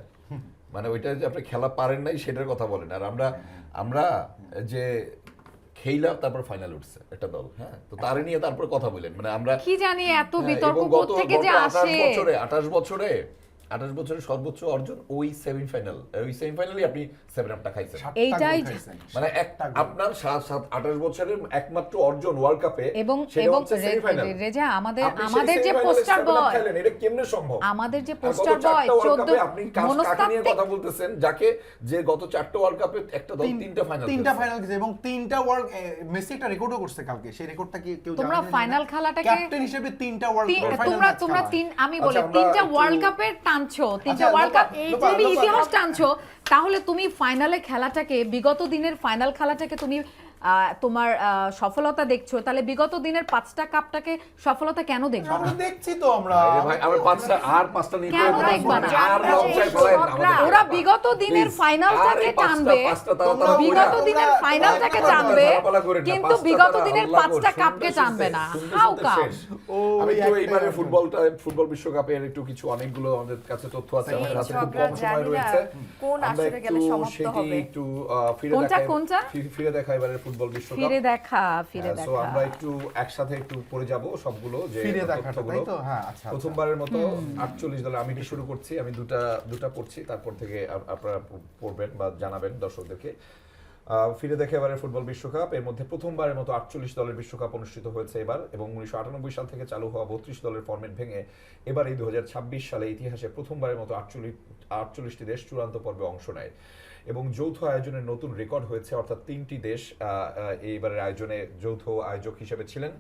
মানে ওইটা যে আপনি খেলা পারেন নাই সেটার কথা বলেন, আর আমরা যে খেইলাম তারপর ফাইনাল উঠছে একটা দল, হ্যাঁ, তো তারে নিয়ে তারপর কথা বলেন, মানে আমরা কি জানি এত বিতর্ক কোত্থেকে যে আসে। 28 বছরের সর্বোচ্চ অর্জন ওই সেমিফাইনাল, ওই সেমিফাইনালি আপনি 7 আপটা খাইছেন, এইটাই মানে আপনার 28 বছরের একমাত্র অর্জন ওয়ার্ল্ড কাপে, এবং রেজা আমাদের যে পোস্টার বয় খেলেন, এটা কেমনে সম্ভব? আমাদের যে পোস্টার বয় 14 আপনি কাকে নিয়ে কথা বলতেছেন, যাকে যে গত 4টা ওয়ার্ল্ড কাপে একটা দল 3টা ফাইনাল গেছে এবং 3টা ওয়ার্ল্ড মেসি একটা রেকর্ডও করছে কালকে, সেই রেকর্ডটা কি কেউ জানে? তোমরা ফাইনাল খেলাটাকে ক্যাপ্টেন হিসেবে 3টা ওয়ার্ল্ড কাপ তোমরা আমি বলি 3টা ওয়ার্ল্ড কাপের টানছো, 3টা ওয়ার্ল্ড কাপ তুমি ইতিহাস টানছো, তাহলে তুমি ফাইনালে খেলাটাকে, বিগত দিনের ফাইনাল খেলাটাকে তুমি তোমার সফলতা দেখছো, তাহলে বিগত দিনের 5টা কাপটাকে সফলতা কেন দেখবে? আমরা দেখছি তো আমরা ভাই আমরা 5টা নিতে কেন দেখবা না? আর লজ্জায় ফেলেন আমাদের। ওরা বিগত দিনের ফাইনালটাকে টানবে, বিগত দিনের ফাইনালটাকে টানবে, কিন্তু বিগত দিনের 5টা কাপকে টানবে না। How come? আমি তো এইবারে ফুটবল বিশ্বকাপের একটু কিছু অনেকগুলো আমাদের কাছে তথ্য আছে, আমাদের হাতে খুব কম সময় রয়েছে, কোন আসরে গেলে সমাপ্ত হবে একটু কোনটা ফিরে দেখা এবারে ফুটবল বিশ্বকাপ ফিরে দেখা সো আমরা একটু একসাথে একটু পড়ে যাব সবগুলো যে ফিরে দেখাটা, তাই তো? হ্যাঁ, আচ্ছা, প্রথমবারের মতো 48 দলে আমি কি শুরু করছি, আমি দুটা পড়ছি, তারপর থেকে আপনারা পড়বেন বা জানাবেন দর্শকদেরকে। ফিরে দেখে এবারে ফুটবল বিশ্বকাপ, এর মধ্যে প্রথমবারের মতো 48 দলের বিশ্বকাপ অনুষ্ঠিত হয়েছে এবার, এবং 1998 সাল থেকে চালু হওয়া 32 দলের ফরম্যাট ভেঙে এবার এই 2026 সালে ইতিহাসে প্রথমবারের মতো 48টি দেশ চূড়ান্ত পর্বে অংশ নেয়, এবং যৌথ আয়োজনের নতুন রেকর্ড হয়েছে, অর্থাৎ 3টি দেশ এইবারের আয়োজনে যৌথ আয়োজক হিসেবে ছিলেন।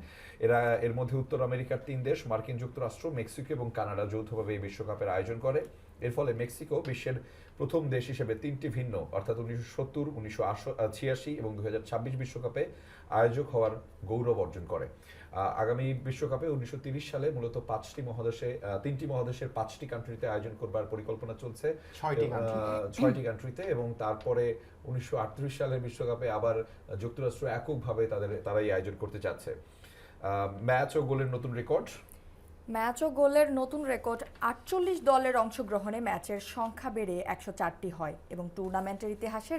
এর মধ্যে উত্তর আমেরিকার 3 দেশ, মার্কিন যুক্তরাষ্ট্র, মেক্সিকো এবং কানাডা যৌথভাবে এই বিশ্বকাপের আয়োজন করে। এর ফলে মেক্সিকো বিশ্বের প্রথম দেশ হিসেবে 3টি ভিন্ন, অর্থাৎ 1970, 1986 এবং 2026 বিশ্বকাপে আয়োজক হওয়ার গৌরব অর্জন করে। আগামী বিশ্বকাপে 1930 সালে মূলত 3টি মহাদেশের 5টি কান্ট্রিতে আয়োজন করবার পরিকল্পনা চলছে, 6টি কান্ট্রিতে, এবং তারপরে 1938 সালের বিশ্বকাপে আবার যুক্তরাষ্ট্র এককভাবে তারাই আয়োজন করতে চাচ্ছে। ম্যাচ ও গোলের নতুন রেকর্ড, 48 দলের অংশগ্রহণে ম্যাচের সংখ্যা বেড়ে 104টি হয়, এবং টুর্নামেন্টের ইতিহাসে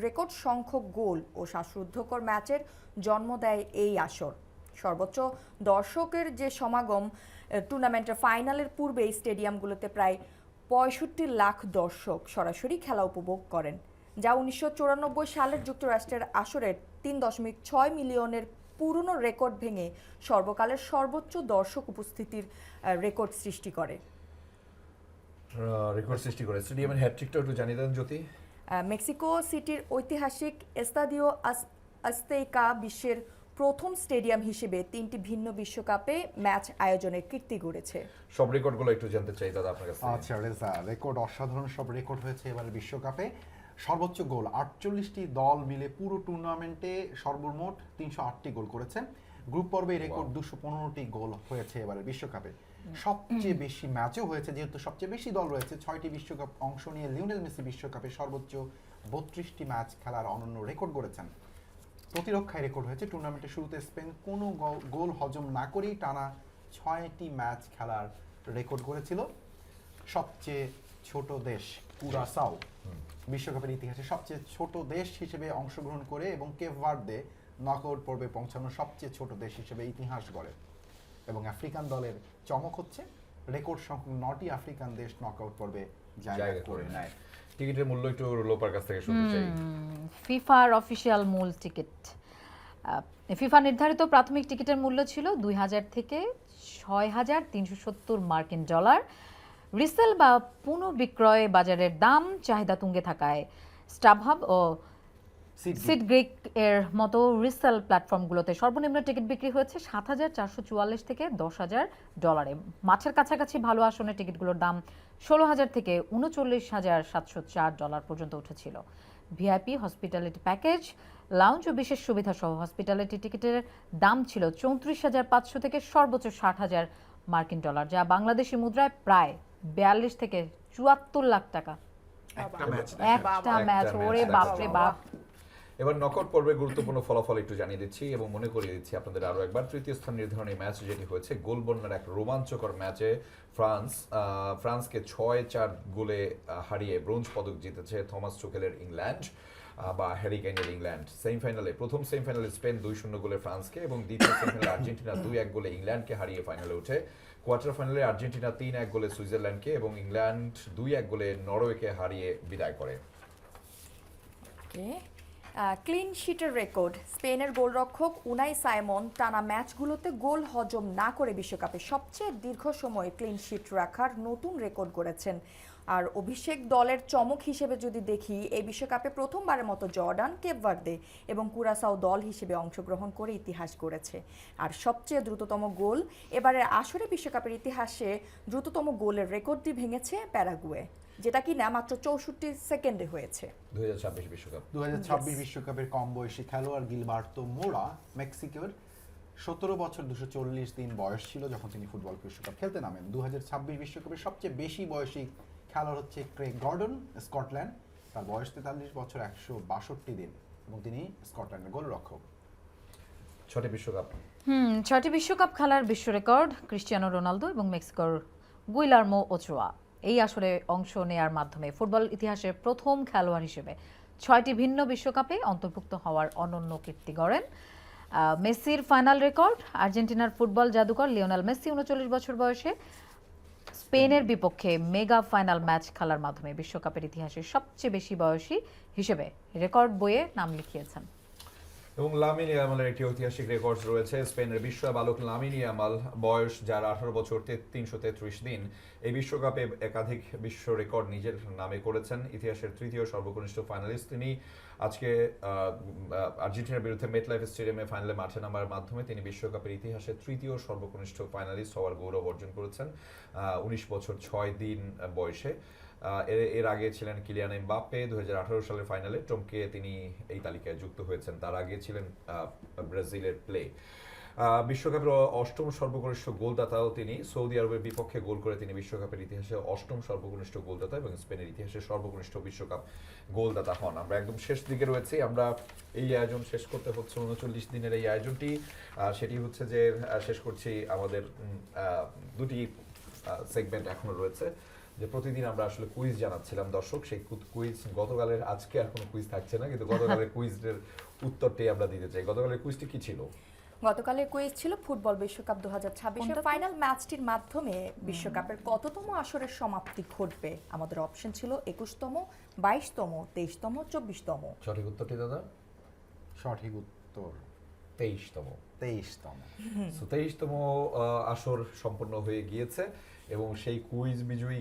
রেকর্ড সংখ্যক গোল ও শ্বাসরুদ্ধকর ম্যাচের জন্ম দেয় এই আসর। সর্বোচ্চ দর্শকের যে সমাগম, টুর্নামেন্টের ফাইনালের পূর্বে এই স্টেডিয়ামগুলোতে প্রায় 65 লাখ দর্শক সরাসরি খেলা উপভোগ করেন, যা 1994 সালের যুক্তরাষ্ট্রের আসরের 3.6 মিলিয়নের পুরনো রেকর্ড ভেঙে সর্বকালের সর্বোচ্চ দর্শক উপস্থিতির রেকর্ড সৃষ্টি করে। স্টেডিয়ামের হ্যাটট্রিকটা একটু জানিয়ে দেন জ্যোতি। মেক্সিকো সিটির ঐতিহাসিক এস্তাদিও আজতেকা বিশ্বের প্রথম স্টেডিয়াম হিসেবে 3টি ভিন্ন বিশ্বকাপে ম্যাচ আয়োজনের কীর্তি গড়েছে। সব রেকর্ডগুলো একটু জানতে চাই দাদা আপনার কাছে। আচ্ছা রেজা, রেকর্ড অসাধারণ সব রেকর্ড হয়েছে এবারে বিশ্বকাপে। সর্বোচ্চ গোল 48টি দল মিলে পুরো টুর্নামেন্টে সর্বমোট 308টি গোল করেছে। গ্রুপ পর্বে রেকর্ড 215টি গোল হয়েছে এবারে বিশ্বকাপে। সবচেয়ে বেশি ম্যাচও হয়েছে, যেহেতু সবচেয়ে বেশি দল রয়েছে, 6টি বিশ্বকাপ অংশ নিয়ে লিওনেল মেসি বিশ্বকাপে সর্বোচ্চ 32টি ম্যাচ খেলার অনন্য রেকর্ড গড়েছেন। প্রতিরক্ষায় রেকর্ড হয়েছে, টুর্নামেন্টের শুরুতে স্পেন কোনো গোল হজম না করেই টানা 6টি ম্যাচ খেলার রেকর্ড করেছিল। সবচেয়ে ছোট দেশ কুরাসাও বিশ্বকাপের ইতিহাসে সবচেয়ে ছোট দেশ হিসেবে অংশগ্রহণ করে এবং কেপ ভার্দে নকআউট পর্বে পৌঁছানো সবচেয়ে ছোট দেশ হিসেবে ইতিহাস গড়ে। এবং আফ্রিকান দলের চমক হচ্ছে রেকর্ড সংখ্যক 9টি আফ্রিকান দেশ নকআউট পর্বে জায়গা করে নেয়। টিকিটের মূল্য একটু লোপার কাছ থেকে শুনতে চাই। ফিফার অফিসিয়াল মূল টিকিট, ফিফা নির্ধারিত প্রাথমিক টিকিটের মূল্য ছিল 2000 থেকে 6370 মার্কিন ডলার। রিসেল বা পুনঃবিক্রয় বাজারের দাম চাহিদা তুঙ্গে থাকায় স্টাবহাব ও সিটগ্রিক এর মতো রিসেল প্ল্যাটফর্মগুলোতে সর্বনিম্ন টিকিট বিক্রি হয়েছে 7444 থেকে $10,000। মাঠের কাছাকাছি ভালো আসনের টিকিটগুলোর দাম 16,000 থেকে $39,704 পর্যন্ত উঠেছিল। ভিআইপি হসপিটালিটি প্যাকেজ, লাউঞ্জ ও বিশেষ সুবিধা সহ হসপিটালিটি টিকিটের দাম ছিল 34,500 থেকে সর্বোচ্চ 60,000 মার্কিন ডলার, যা বাংলাদেশি মুদ্রায় প্রায় 42 থেকে 74 লাখ টাকা। একটা ম্যাচ, ওরে বাপরে বাপ। এবার নকআউট পর্বে গুরুত্বপূর্ণ ফলাফল একটু জানিয়ে দিচ্ছি এবং মনে করিয়ে দিচ্ছি আপনাদের আরো একবার। তৃতীয় স্থান নির্ধারণী ম্যাচ যেটি হয়েছে গোল বন্যার এক রোমাঞ্চকর ম্যাচে ফ্রান্সকে 6-4 গোলে হারিয়ে ব্রোঞ্জ পদক জিতেছে থমাস টুখেলের ইংল্যান্ড বা হ্যারি কেইনের ইংল্যান্ড। প্রথম সেমিফাইনালে স্পেন 2-0 গোলে ফ্রান্সকে এবং দ্বিতীয় সেমিফাইনালে আর্জেন্টিনা 2-1 গোলে ইংল্যান্ডকে হারিয়ে ফাইনালে ওঠে। কোয়ার্টার ফাইনালে আর্জেন্টিনা 3-1 গোলে সুইজারল্যান্ডকে এবং ইংল্যান্ড 2-1 গোলে নরওয়েকে হারিয়ে বিদায় করে। ক্লিন শিটের রেকর্ড, স্পেনের গোলরক্ষক উনাই সাইমন টানা ম্যাচগুলোতে গোল হজম না করে বিশ্বকাপে সবচেয়ে দীর্ঘ সময় ক্লিন শিট রাখার নতুন রেকর্ড গড়েছেন। আর অভিষেক দলের চমক হিসেবে যদি দেখি, এই বিশ্বকাপে প্রথমবারের মতো জর্ডান, কেপ ভার্দে এবং কুরাসাও দল হিসেবে অংশগ্রহণ করে ইতিহাস গড়েছে। আর সবচেয়ে দ্রুততম গোল, এবারের আসরে বিশ্বকাপের ইতিহাসে দ্রুততম গোলের রেকর্ডটি ভেঙেছে প্যারাগুয়ে, যেটা কিনা মাত্র 64 সেকেন্ডে হয়েছে। 2026 বিশ্বকাপের কম বয়সী খেলোয়াড় গিলবার্তো মোরা মেক্সিকোর 17 বছর 240 দিন বয়স ছিল যখন তিনি ফুটবল বিশ্বকাপ খেলতে নামেন। 2026 বিশ্বকাপের সবচেয়ে বেশি বয়সী খেলোয়াড় হচ্ছে ক্রেগ গর্ডন, স্কটল্যান্ড। তার বয়স 43 বছর 162 দিন এবং তিনি স্কটল্যান্ডের গোলরক্ষক। 6টি বিশ্বকাপ খেলার বিশ্ব রেকর্ড ক্রিস্টিয়ানো রোনালদো এবং মেক্সিকোর গুইলার্মো ওচোয়া এই আসরে অংশ নেয়ার মাধ্যমে ফুটবল ইতিহাসের প্রথম খেলোয়াড় হিসেবে 6টি ভিন্ন বিশ্বকাপে অন্তর্ভুক্ত হওয়ার অনন্য কীর্তি গড়েন। মেসির ফাইনাল রেকর্ড, আর্জেন্টিনার ফুটবল জাদুকর লিওনেল মেসি 39 বছর বয়সে স্পেনের বিপক্ষে মেগা ফাইনাল ম্যাচ খেলার মাধ্যমে বিশ্বকাপের ইতিহাসে সবচেয়ে বেশি বয়সী হিসেবে রেকর্ড বইয়ে নাম লিখিয়েছেন। এবং লামিন ইয়ামালের একটি ঐতিহাসিক রেকর্ড রয়েছে। স্পেনের বিশ্ব বালক লামিন ইয়ামাল, বয়স যার 18 বছর 333 দিন, এই বিশ্বকাপে একাধিক বিশ্ব রেকর্ড নিজের নামে করেছেন। ইতিহাসের তৃতীয় সর্বকনিষ্ঠ ফাইনালিস্ট তিনি। আজকে আর্জেন্টিনার বিরুদ্ধে মেটলাইফ স্টেডিয়ামে ফাইনালে মাঠে নামার মাধ্যমে তিনি বিশ্বকাপের ইতিহাসে তৃতীয় সর্বকনিষ্ঠ ফাইনালিস্ট হওয়ার গৌরব অর্জন করেছেন 19 বছর 6 দিন বয়সে। এর আগে ছিলেন কিলিয়ান এমবাপ্পে, 2018 সালের ফাইনালে টমকে তিনি এই তালিকায় যুক্ত হয়েছেন। তার আগে ছিলেন ব্রাজিলের প্লে। বিশ্বকাপের অষ্টম সর্বকনিষ্ঠ গোলদাতাও তিনি। সৌদি আরবের বিপক্ষে গোল করে তিনি বিশ্বকাপের ইতিহাসে অষ্টম সর্বকনিষ্ঠ গোলদাতা এবং স্পেনের ইতিহাসে সর্বকনিষ্ঠ বিশ্বকাপ গোলদাতা হন। আমরা একদম শেষ দিকে রয়েছি। আমরা এই আয়োজন শেষ করতে হচ্ছে 39 দিনের এই আয়োজনটি, সেটি হচ্ছে যে শেষ করছি আমাদের দুটি সেগমেন্ট এখনো রয়েছে, যে প্রতিদিন আমরা আসলে কুইজ জানাচ্ছিলাম দর্শক। সেই কুইজ গতকালের, আজকে আর কোনো কুইজ থাকছে না, কিন্তু গতকালের কুইজের উত্তরটাই আমরা দিতে চাই। গতকালের কুইজটি কি ছিল? গতকালের কুইজ ছিল ফুটবল বিশ্বকাপ 2026 ফাইনাল ম্যাচটির মাধ্যমে বিশ্বকাপের কততম আসরের সমাপ্তি ঘটবে। আমাদের অপশন ছিল 21তম, 22তম, 23তম, 24তম। সঠিক উত্তরটি দাদা? সঠিক উত্তর 23তম। 23তম আসর সম্পন্ন হয়ে গিয়েছে এবং সেই কুইজ বিজয়ী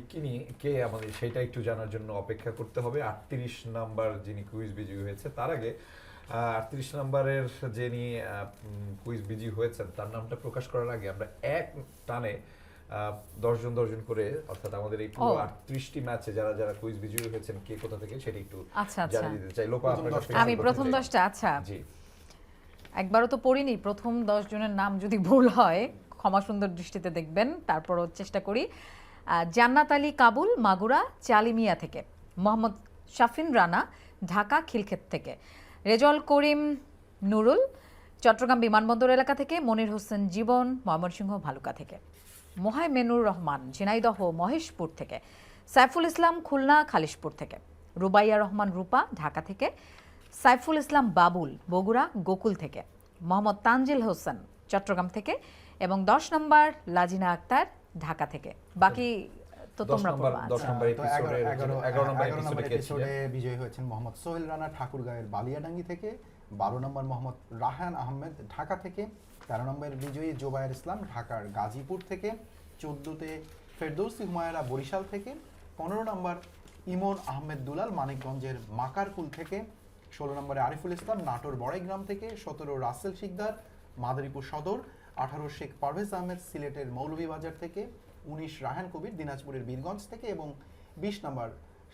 কে আমাদের সেটা একটু জানার জন্য অপেক্ষা করতে হবে। 38 নাম্বার যিনি কুইজ বিজয়ী হয়েছে, তার আগে 38 নাম্বারের যিনি কুইজ বিজয়ী হয়েছেন তার নামটা প্রকাশ করার আগে আমরা এক টানে 10 জন করে, অর্থাৎ আমাদের এই পুরো 38টি ম্যাচে যারা যারা কুইজ বিজয়ী হয়েছেন কে কোথা থেকে সেটা একটু জানিয়ে দিতে চাই। লোপা, আপনার কাছে আমি প্রথম 10টা, আচ্ছা জি, একবারও তো পড়িনি, প্রথম 10 জনের নাম যদি ভুল হয় ক্ষমা সুন্দর দৃষ্টিতে দেখবেন, তারপরও চেষ্টা করি। জান্নাত আলী কাবুল মাগুরা চালিমিয়া থেকে, মোহাম্মদ শাফিন রানা ঢাকা খিলক্ষেত থেকে, রেজল করিম নুরুল চট্টগ্রাম বিমানবন্দর এলাকা থেকে, মনির হোসেন জীবন ময়মনসিংহ ভালুকা থেকে। মোহাইমেনুর রহমান ঝিনাইদহ মহেশপুর থেকে, সাইফুল ইসলাম খুলনা খালিশপুর থেকে, রুবাইয়া রহমান রূপা ঢাকা থেকে, সাইফুল ইসলাম বাবুল বগুড়া গোকুল থেকে, মোহাম্মদ তানজিল হোসেন চট্টগ্রাম থেকে এবং 10 নম্বর লাজিনা আক্তার ঢাকা থেকে। বাকি তো 10 তোমরা নম্বর পড়বা। 10 নম্বর তো এপিসোডে 11 নম্বর এপিসোডে কে ছিলেন? এপিসোডে বিজয়ী হয়েছেন মোহাম্মদ সোহেল রানা ঠাকুরগাঁয়ের বালিয়াডাঙ্গি থেকে, 12 নম্বর মোহাম্মদ রাহান আহমেদ ঢাকা থেকে, 13 নম্বর বিজয়ী জোবায়ের ইসলাম ঢাকার গাজীপুর থেকে, 14তে ফেরদৌসি হুমায়রা বরিশাল থেকে, 15 নম্বর ইমন আহমেদ দুলাল মানিকগঞ্জের মাকারকুল থেকে, 16 নম্বরে আরিফুল ইসলাম নাটোর বড়াইগ্রাম থেকে, 17 রাসেল শিকদার মাদারীপুর সদর, 18 শেখ পারভেজ আহমেদ সিলেটের মৌলভীবাজার থেকে, 19 রাহান কবির দিনাজপুরের বীরগঞ্জ থেকে এবং 20 নম্বর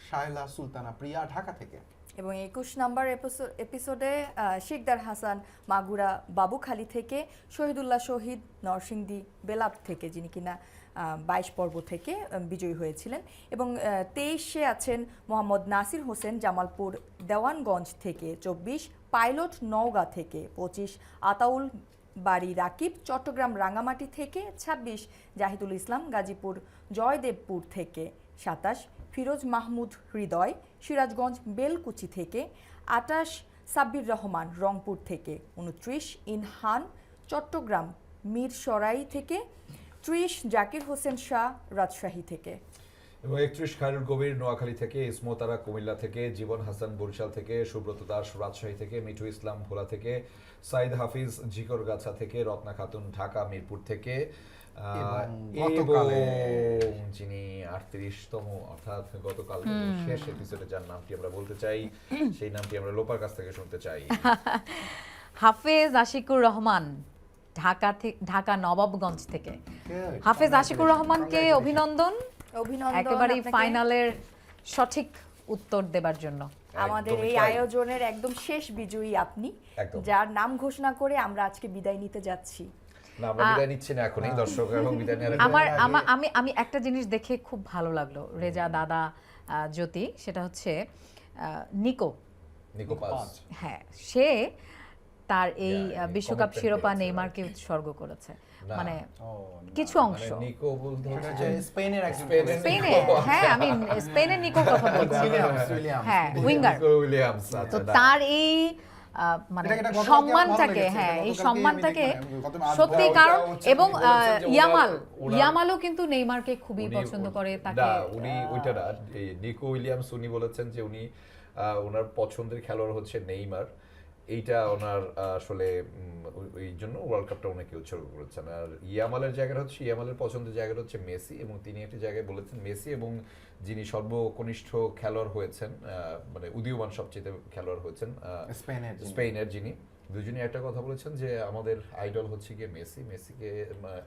শায়লা সুলতানা প্রিয়া ঢাকা থেকে। এবং 21 নম্বর এপিসোডে শিকদার হাসান মাগুরা বাবুখালী থেকে, শহীদুল্লাহ শহীদ নরসিংদী বেলাব থেকে, যিনি কিনা 22 পর্ব থেকে বিজয়ী হয়েছিলেন। এবং 23-এ আছেন মোহাম্মদ নাসির হোসেন জামালপুর দেওয়ানগঞ্জ থেকে, 24 পাইলট নওগাঁ থেকে, 25 আতাউল বাড়ি রাকিব চট্টগ্রাম রাঙামাটি থেকে, 26 জাহিদুল ইসলাম গাজীপুর জয়দেবপুর থেকে, 27 ফিরোজ মাহমুদ হৃদয় সিরাজগঞ্জ বেলকুচি থেকে, 28 সাব্বির রহমান রংপুর থেকে, 29 ইনহান চট্টগ্রাম মিরসরাই থেকে, 30 জাকির হোসেন শাহ রাজশাহী থেকে এবং 31 খায়রুল কবির নোয়াখালী থেকে, ইসমতারা কুমিল্লা থেকে, জীবন হাসান বরিশাল থেকে, সুব্রত দাস রাজশাহী থেকে, মিঠু ইসলাম ভোলা থেকে, সাইদ হাফিজ ঝিকরগাছা থেকে, রত্না খাতুন ঢাকা মিরপুর থেকে এবং যিনি 38তম অর্থাৎ গতকাল শেষ এপিসোডে যার নামটি আমরা বলতে চাই সেই নামটি আমরা লোপার কাছ থেকে শুনতে চাই। হাফেজ আশিকুর রহমান ঢাকা নবাবগঞ্জ থেকে। হাফেজ আশিকুর রহমানকে অভিনন্দন একেবারেই আপনাকে। ফাইনালের সঠিক উত্তর দেবার জন্য। আমাদের একদমই এই তাই। আয়োজনের একদম শেষ বিজয়ী আপনি, একদম। যার নাম ঘোষণা করে আমরা আজকে বিদায় নিতে যাচ্ছি। না আমরা বিদায় নিচ্ছি না এখনই, দর্শক এবং বিদায় নেওয়ার আমি একটা জিনিস দেখে খুব ভালো লাগলো রেজা দাদা জ্যোতি, সেটা হচ্ছে নিকো। নিকোপাস হ্যাঁ, সে তার এই Yeah, বিশ্বকাপ comment শিরোপা করেছে, নেইমারকে উৎসর্গ করেছে, না। মানে ও কিছু অংশ মানে নিকো বলতে সেটা হচ্ছে হচ্ছে স্পেনের একজন স্পেনের স্পেনে, নিকো, হ্যাঁ আমি স্পেনের নিকোর কথা বলছি, উইলিয়ামস হ্যাঁ উইঙ্গার। Nico Williams. তো আচ্ছা না। তার এই মানে এটা গতকালকে আমার সম্মানটাকে, ভালো লেগেছে, হ্যাঁ এটা এই গতকালকে সম্মানটাকে আমি গত আধ সত্যি, ওটা কারণ হচ্ছে এবং উনি বলেছেন যে ওনার- ইয়ামালও কিন্তু নেইমারকে খুবই উনি- পছন্দ করে, তাকে না, উনি ওইটা না, এই নিকো উইলিয়ামস উনি বলেছেন যে উনি ওনার পছন্দের খেলোয়াড় হচ্ছে নেইমার, এইটা ওনার আসলে এই জন্য ওয়ার্ল্ড কাপটা ওনাকে উৎসর্গ করেছেন। আর ইয়ামালের জায়গাটা হচ্ছে, ইয়ামালের পছন্দের জায়গাটা হচ্ছে মেসি, এবং তিনি একটি জায়গায় বলেছেন মেসি এবং যিনি সর্বকনিষ্ঠ খেলোয়াড় হয়েছেন, মানে উদীয়মান সবচেয়ে খেলোয়াড় হয়েছেন স্পেনের যিনি, দুজনই একটা কথা বলেছেন যে আমাদের আইডল হচ্ছে গিয়ে মেসি, মেসিকে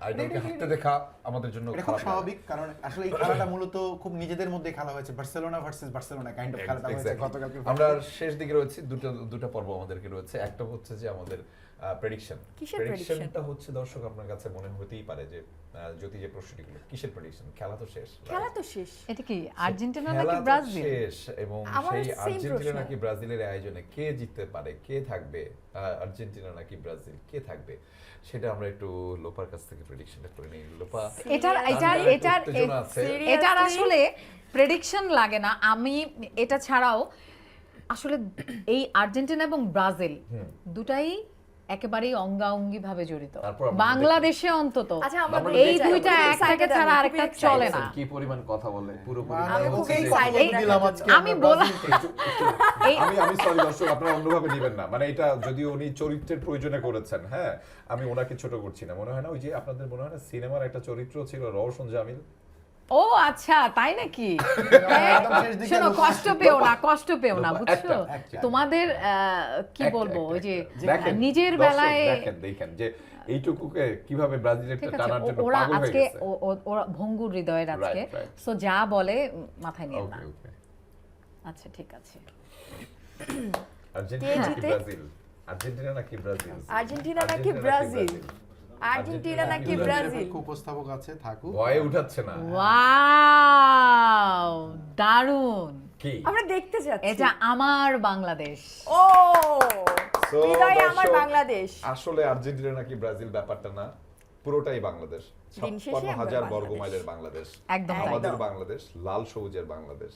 আইডলকে হাঁটতে দেখা আমাদের জন্য এটা খুব খারাপ লাগে। স্বাভাবিক, কারণ আসলে এই খেলাটা মূলত খুব নিজেদের মধ্যে খেলা হয়েছে, Barcelona versus Barcelona kind of খেলাটা হয়েছে Exactly. গতকালকে। আমরা শেষ দিকে রয়েছে, দুটো পর্ব আমাদেরকে রয়েছে। একটা হচ্ছে যে আমাদের প্রেডিকশন। কিসের প্রেডিকশনটা হচ্ছে দর্শক আপনার কাছে মনে হতেই পারে যে যদি যে প্রশ্নটি গুলো কিসের প্রেডিকশন, খেলা তো শেষ, খেলা তো শেষ। এটা কি আর্জেন্টিনা খেলা নাকি তো ব্রাজিল? শেষ, এবং আমার সেই same আর্জেন্টিনা প্রশ্ন। নাকি ব্রাজিলের আয়োজনে কে জিততে পারে, কে থাকবে, আর্জেন্টিনা নাকি ব্রাজিল, কে থাকবে, সেটা আমরা একটু লোপার কাছ থেকে প্রেডিকশনটা করে নিই। লোপা উত্তেজনা আছে। এটার আসলে প্রেডিকশন লাগে না, আমি এটা ছাড়াও আসলে এই আর্জেন্টিনা এবং ব্রাজিল দুটাই একেবারেই অঙ্গাঅঙ্গি ভাবে জড়িত, তারপর আমরা বাংলাদেশে অন্তত আচ্ছা, আমরা এই দুইটা একটাকে ছাড়া আরেকটা চলে না। কি পরিমাণ কথা বলে পুরোপুরি মানে খুব ওকেই excited কথা দিলাম আজকে আমি আমরা বলা- ব্রাজিলকে। আমি সরি দর্শক, আপনারা অন্যভাবে নেবেন না, মানে এটা যদিও উনি চরিত্রের প্রয়োজনে করেছেন, হ্যাঁ আমি ওনাকে ছোট করছি না, মনে হয় না ওই যে আপনাদের মনে হয় না সিনেমার একটা চরিত্র ছিল রওশন জামিল, ও আচ্ছা তাই নাকি? একদম শেষ দিকে শোনো, লোক- কষ্ট পেও না, কষ্ট পেও না, একটা, বুঝছো? একটা। তোমাদের কি একটা, বলবো, ওই যে দেখেন, নিজের দর্শক বেলায় দেখেন যে এইটুকুকে কিভাবে ব্রাজিলের ঠিক আছে, টানার জন্য ওরা পাগল হয়ে আজকে গেছে। ওরা ভঙ্গুর হৃদয়ের আজকে, Right, right. সো যা বলে মাথায় নিয়ে না। ওকে ওকে, আচ্ছা ঠিক আছে। আর্জেন্টিনা নাকি জিতে? ব্রাজিল, আর্জেন্টিনা নাকি ব্রাজিল, আর্জেন্টিনা নাকি ব্রাজিল, আর্জেন্টিনা নাকি ব্রাজিল। নিরপেক্ষ উপস্থাপক আছে, থাকুক। ভয়ে উঠাচ্ছে না ওয়াও, দারুণ, কি? আমরা দেখতে যাচ্ছি। এটা আমার বাংলাদেশ। ও So, বিদায় আমার দর্শক, বাংলাদেশ। আসলে আর্জেন্টিনা নাকি ব্রাজিল ব্যাপারটা না, পুরোটাই বাংলাদেশ, দিন শেষে 56,000 আমরা বর্গ বাংলাদেশ। মাইলের বাংলাদেশ, একদম আমাদের একদম। বাংলাদেশ, লাল সবুজের বাংলাদেশ।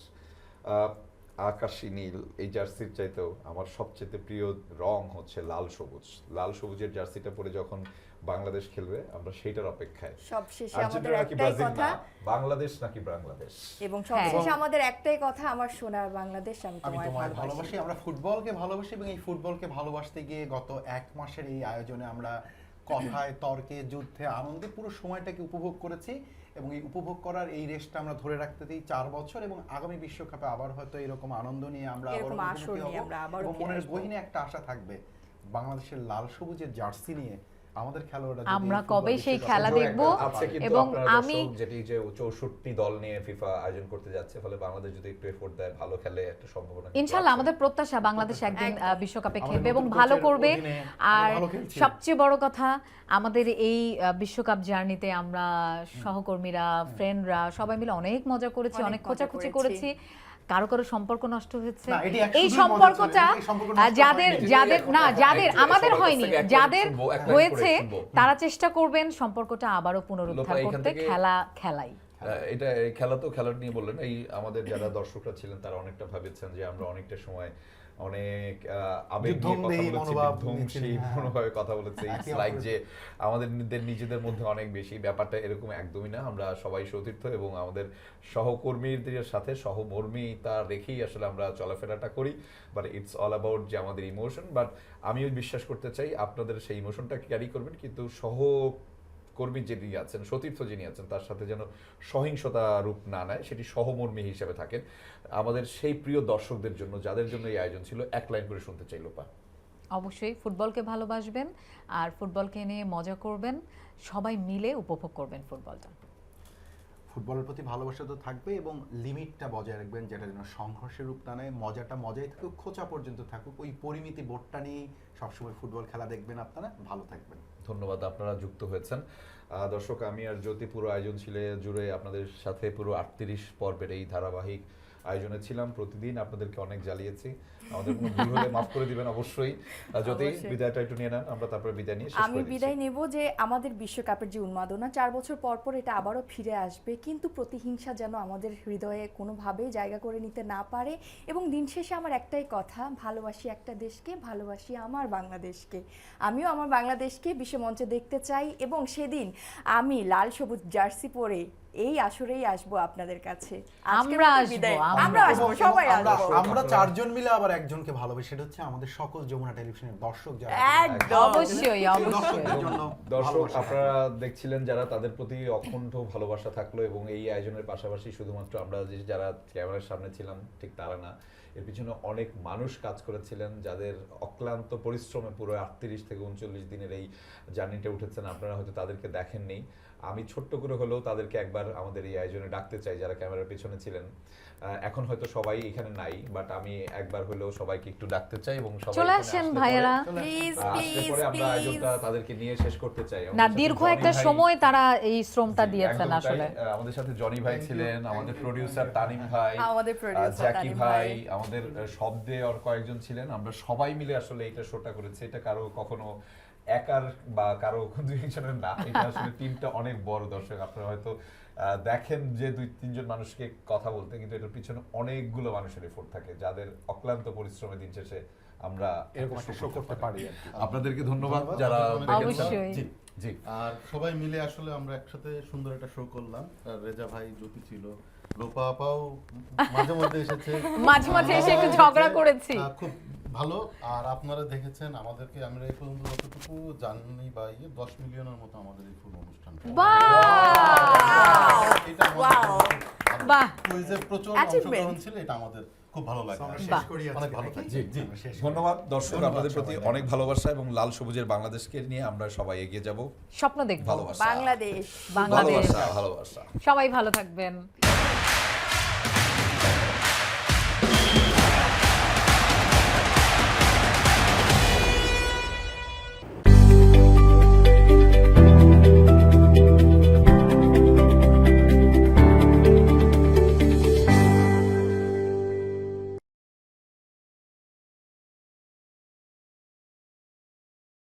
আকাশী নীল এই জার্সির চাইতেও আমার সবচেয়ে প্রিয় রং হচ্ছে লাল সবুজ। লাল সবুজের জার্সিটা পরে যখন বাংলাদেশ খেলবে আমরা সেইটার অপেক্ষায়। সবশেষে আমাদের আর্জেন্টিনা নাকি একটাই ব্রাজিল কথা, না, বাংলাদেশ নাকি বাংলাদেশ। এবং হ্যাঁ। সবশেষে আমাদের একটাই কথা, আমার সোনার বাংলাদেশ, আমি আমি তোমায় তোমায় ভালোবাসি। ভালোবাসি। আমরা ফুটবলকে ভালোবাসি এবং এই ফুটবলকে ভালোবাসতে গিয়ে গত 1 মাসের এই আয়োজনে আমরা কথায়, তর্কে, যুদ্ধে, আনন্দে পুরো সময়টাকে উপভোগ করেছি এবং এই উপভোগ করার এই রেশটা আমরা ধরে রাখতে চাই 4 বছর, এবং আগামী বিশ্বকাপে আবার হয়তো এরকম আনন্দ নিয়ে আমরা আবার এরকম আসর মুখোমুখি নিয়ে হব আমরা আবারও এবং ফিরে মনের আসবো। গহীনে একটা আশা থাকবে বাংলাদেশের লাল সবুজের জার্সি নিয়ে আমাদের খেলোয়াড়রা যদি আমরা ফুটবল কবে সেই বিশ্বকাপে খেলা জয় দেখব করতে আছে পারে। কিন্তু এবং আপনারা আমি দর্শক যেটি যে 64 দল নিয়ে ফিফা আয়োজন করতে যাচ্ছে, ফলে বাংলাদেশ যদি একটু এফোর্ট দেয়, ভালো খেলে, একটা সম্ভাবনা কিন্তু ইনশাআল্লাহ আছে। আমাদের প্রত্যাশা বাংলাদেশ একদিন একদম। বিশ্বকাপে আমাদের খেলবে এবং নতুন ভালো কোচের করবে। অধীনে আর আমরা ভালো খেলছি। সবচেয়ে বড় কথা, আমাদের এই বিশ্বকাপ জার্নিতে আমরা সহকর্মীরা, ফ্রেন্ডরা সবাই মিলে অনেক মজা করেছি, অনেক অনেক মজা খোঁচাখুচি করেছি। করেছি। কারো কারো সম্পর্ক নষ্ট হয়েছে। না, এটি এই একদমই মজা সম্পর্কটা ছিল, এই সম্পর্ক নষ্ট যাদের হয়নি। যাদের না যাদের একটু আমাদের সবার কাছ হয়নি, থেকে এক লাইন যাদের শুনবো, এক লাইন করে হয়েছে শুনবো। তারা চেষ্টা করবেন সম্পর্কটা আবারও পুনরুদ্ধার লোপা, এখান করতে, থেকে- খেলাই। এটা এই খেলা তো খেলার নিয়ে বললেন, এই আমাদের যারা দর্শকরা ছিলেন তারা অনেকটা ভাবেছেন যে আমরা অনেকটা সময় অনেক আবেগ নিয়ে কথা যুদ্ধংদেহী বলেছি, মনোভাব বিধ্বংসী নিয়েছিলেন, হ্যাঁ। মনোভাবে কথা বলেছি। ইটস একে লাইক অপরের- যে আমাদের নিজেদের মধ্যে অনেক বেশি, ব্যাপারটা এরকম একদমই না। আমরা সবাই সতীর্থ এবং আমাদের সহকর্মীদের সাথে সহমর্মিতা রেখেই আসলে আমরা চলাফেরাটা করি। বাট ইটস অল অ্যাবাউট যে আমাদের ইমোশন। বাট আমিও বিশ্বাস করতে চাই আপনাদের সেই ইমোশনটা ক্যারি করবেন, কিন্তু কর্মী যিনি আছেন, সতীর্থ যিনি আছেন, তার সাথে যেন সহিংসতা রূপ না নেয়, সেটি সহমর্মী হিসেবে থাকেন। আমাদের সেই প্রিয় দর্শকদের জন্য, যাদের জন্য এই আয়োজন ছিল, এক লাইন করে শুনতে চাই লোপা। অবশ্যই ফুটবলকে ভালোবাসবেন আর ফুটবলকে নিয়ে মজা করবেন, সবাই মিলে উপভোগ করবেন ফুটবলটা। ফুটবলের প্রতি ভালোবাসা তো থাকবে এবং লিমিটটা বজায় রাখবেন, যেটা যেন সংঘর্ষের রূপ না নেয়। মজাটা মজাই থাকুক, খোঁচা পর্যন্ত থাকুক, ওই পরিমিতি বোর্ডটা নিয়েই সবসময় ফুটবল খেলা দেখবেন আপনারা। ভালো থাকবেন। ধন্যবাদ, আপনারা যুক্ত হয়েছেন। দর্শক, আমি আর জ্যোতি পুরো আয়োজন জুড়ে আপনাদের সাথে পুরো 38 পর্বের এই ধারাবাহিক আয়োজনে ছিলাম। প্রতিদিন আপনাদেরকে অনেক জ্বালিয়েছি, আমাদের কোনো ভুল হলে মাফ করে দিবেন অবশ্যই। জ্যোতি, অবশ্যই। বিদায়টা একটু নিয়ে নেন, আমরা তারপরে বিদায় নিয়ে শেষ আমি করে দিচ্ছি। বিদায় নেব যে আমাদের বিশ্বকাপের যে উন্মাদনা 4 বছর পর পর এটা আবারও ফিরে আসবে, কিন্তু প্রতিহিংসা যেন আমাদের হৃদয়ে কোনোভাবেই জায়গা করে নিতে না পারে। এবং দিন শেষে আমার একটাই কথা, ভালোবাসি একটা দেশকে, ভালোবাসি আমার বাংলাদেশকে। আমিও আমার বাংলাদেশকে বিশ্বমঞ্চে দেখতে চাই এবং সেদিন আমি লাল সবুজ জার্সি পরে এই আসরেই আসবো আপনাদের কাছে। আজকের আমরা মতো আসবো, বিদায়। আমরা আমরা আসবো, এবং সবাই আমরা- আসবো। আমরা 4 জন মিলে আবার একজনকে ভালোবাসি, সেটা হচ্ছে আমাদের সকল যমুনা টেলিভিশনের দর্শক যারা একদম। অবশ্যই, অবশ্যই। দর্শকদের জন্য দর্শক ভালোবাসা আপনারা দেখছিলেন যারা, তাদের প্রতি অকুণ্ঠ ভালোবাসা থাকলো। এবং এই আয়োজনের পাশাপাশি শুধুমাত্র আমরা যারা ক্যামেরার সামনে ছিলাম ঠিক তারা না, এর পিছনে অনেক মানুষ কাজ করেছিলেন, যাদের অক্লান্ত পরিশ্রমে পুরো 38 থেকে 39 দিনের এই জার্নিটা উঠেছেন। আপনারা হয়তো তাদেরকে দেখেননি, আমি ছোট্ট করে হলেও তাদেরকে একবার আমাদের এই আয়োজনে ডাকতে চাই, যারা ক্যামেরার পিছনে ছিলেন। এখন হয়তো সবাই এখানে নাই, বাট আমি একবার হলেও সবাইকে একটু ডাকতে চাই এবং সবাই চলে এখানে আসেন আসলে ভাইয়েরা। পরে- প্লিজ আসলে প্লিজ পরে আমরা প্লিজ। আয়োজনটা তাদেরকে নিয়ে শেষ করতে চাই। না, আমাদের সাথে দীর্ঘ জনি একটা ভাই- সময় তারা এই শ্রমটা জি, দিয়েছেন একদম তাই। আসলে। আমাদের সাথে জনি ভাই ছিলেন, আমাদের প্রডিউসার তানিম ভাই, আমাদের producer জ্যাকি তানিম ভাই, ভাই। আমাদের শব্দে আর কয়েকজন ছিলেন। আমরা সবাই মিলে আসলে এটা শোটা করেছি। এটা কারো কখনো একার বা কারো দুই একজনের না, এটা আসলে টিমটা অনেক বড়। দর্শক আপনারা হয়তো দেখেন যে 2-3 জন মানুষকে কথা বলতে, কিন্তু এটার পিছনে অনেকগুলো মানুষের এফোর্ট থাকে, যাদের অক্লান্ত পরিশ্রমে দিন শেষে আমরা এরকম একটা শো করতে পারি আর কি। আপনাদেরকে ধন্যবাদ ধন্যবাদ। যারা অবশ্যই। দেখেছেন। জি জি, আর সবাই মিলে আসলে আমরা একসাথে সুন্দর একটা শো করলাম। আর রেজা ভাই, জ্যোতি ছিল, লোপা আপাও মাঝে মধ্যে এসেছে, মাঝে মাঝে এসে একটু ঝগড়া করেছি। খুব ভালো। আর আপনারা দেখেছেন আমাদেরকে, আমরা এই পর্যন্ত যতটুকু জানি বা 10 মিলিয়নের মতো আমাদের এই পুরো অনুষ্ঠানটা। বাহ! এটা আমাদের বাহ! কুইজে প্রচুর Achievement. অংশগ্রহণ ছিল, এটা আমাদের খুব ভালো লাগে। আমরা বাহ। শেষ করি আজকে অনেক ভালো নাকি? থাকবেন। জি জি, আমরা শেষ করি। ধন্যবাদ দর্শক, ধন্যবাদ আপনাদের প্রতি সবাইকে। অনেক ভালোবাসা এবং লাল সবুজের বাংলাদেশকে নিয়ে আমরা সবাই এগিয়ে যাব। স্বপ্ন দেখবো ভালোবাসা, বাংলাদেশ। বাংলাদেশ। ভালোবাসা, ভালোবাসা। সবাই ভালো থাকবেন।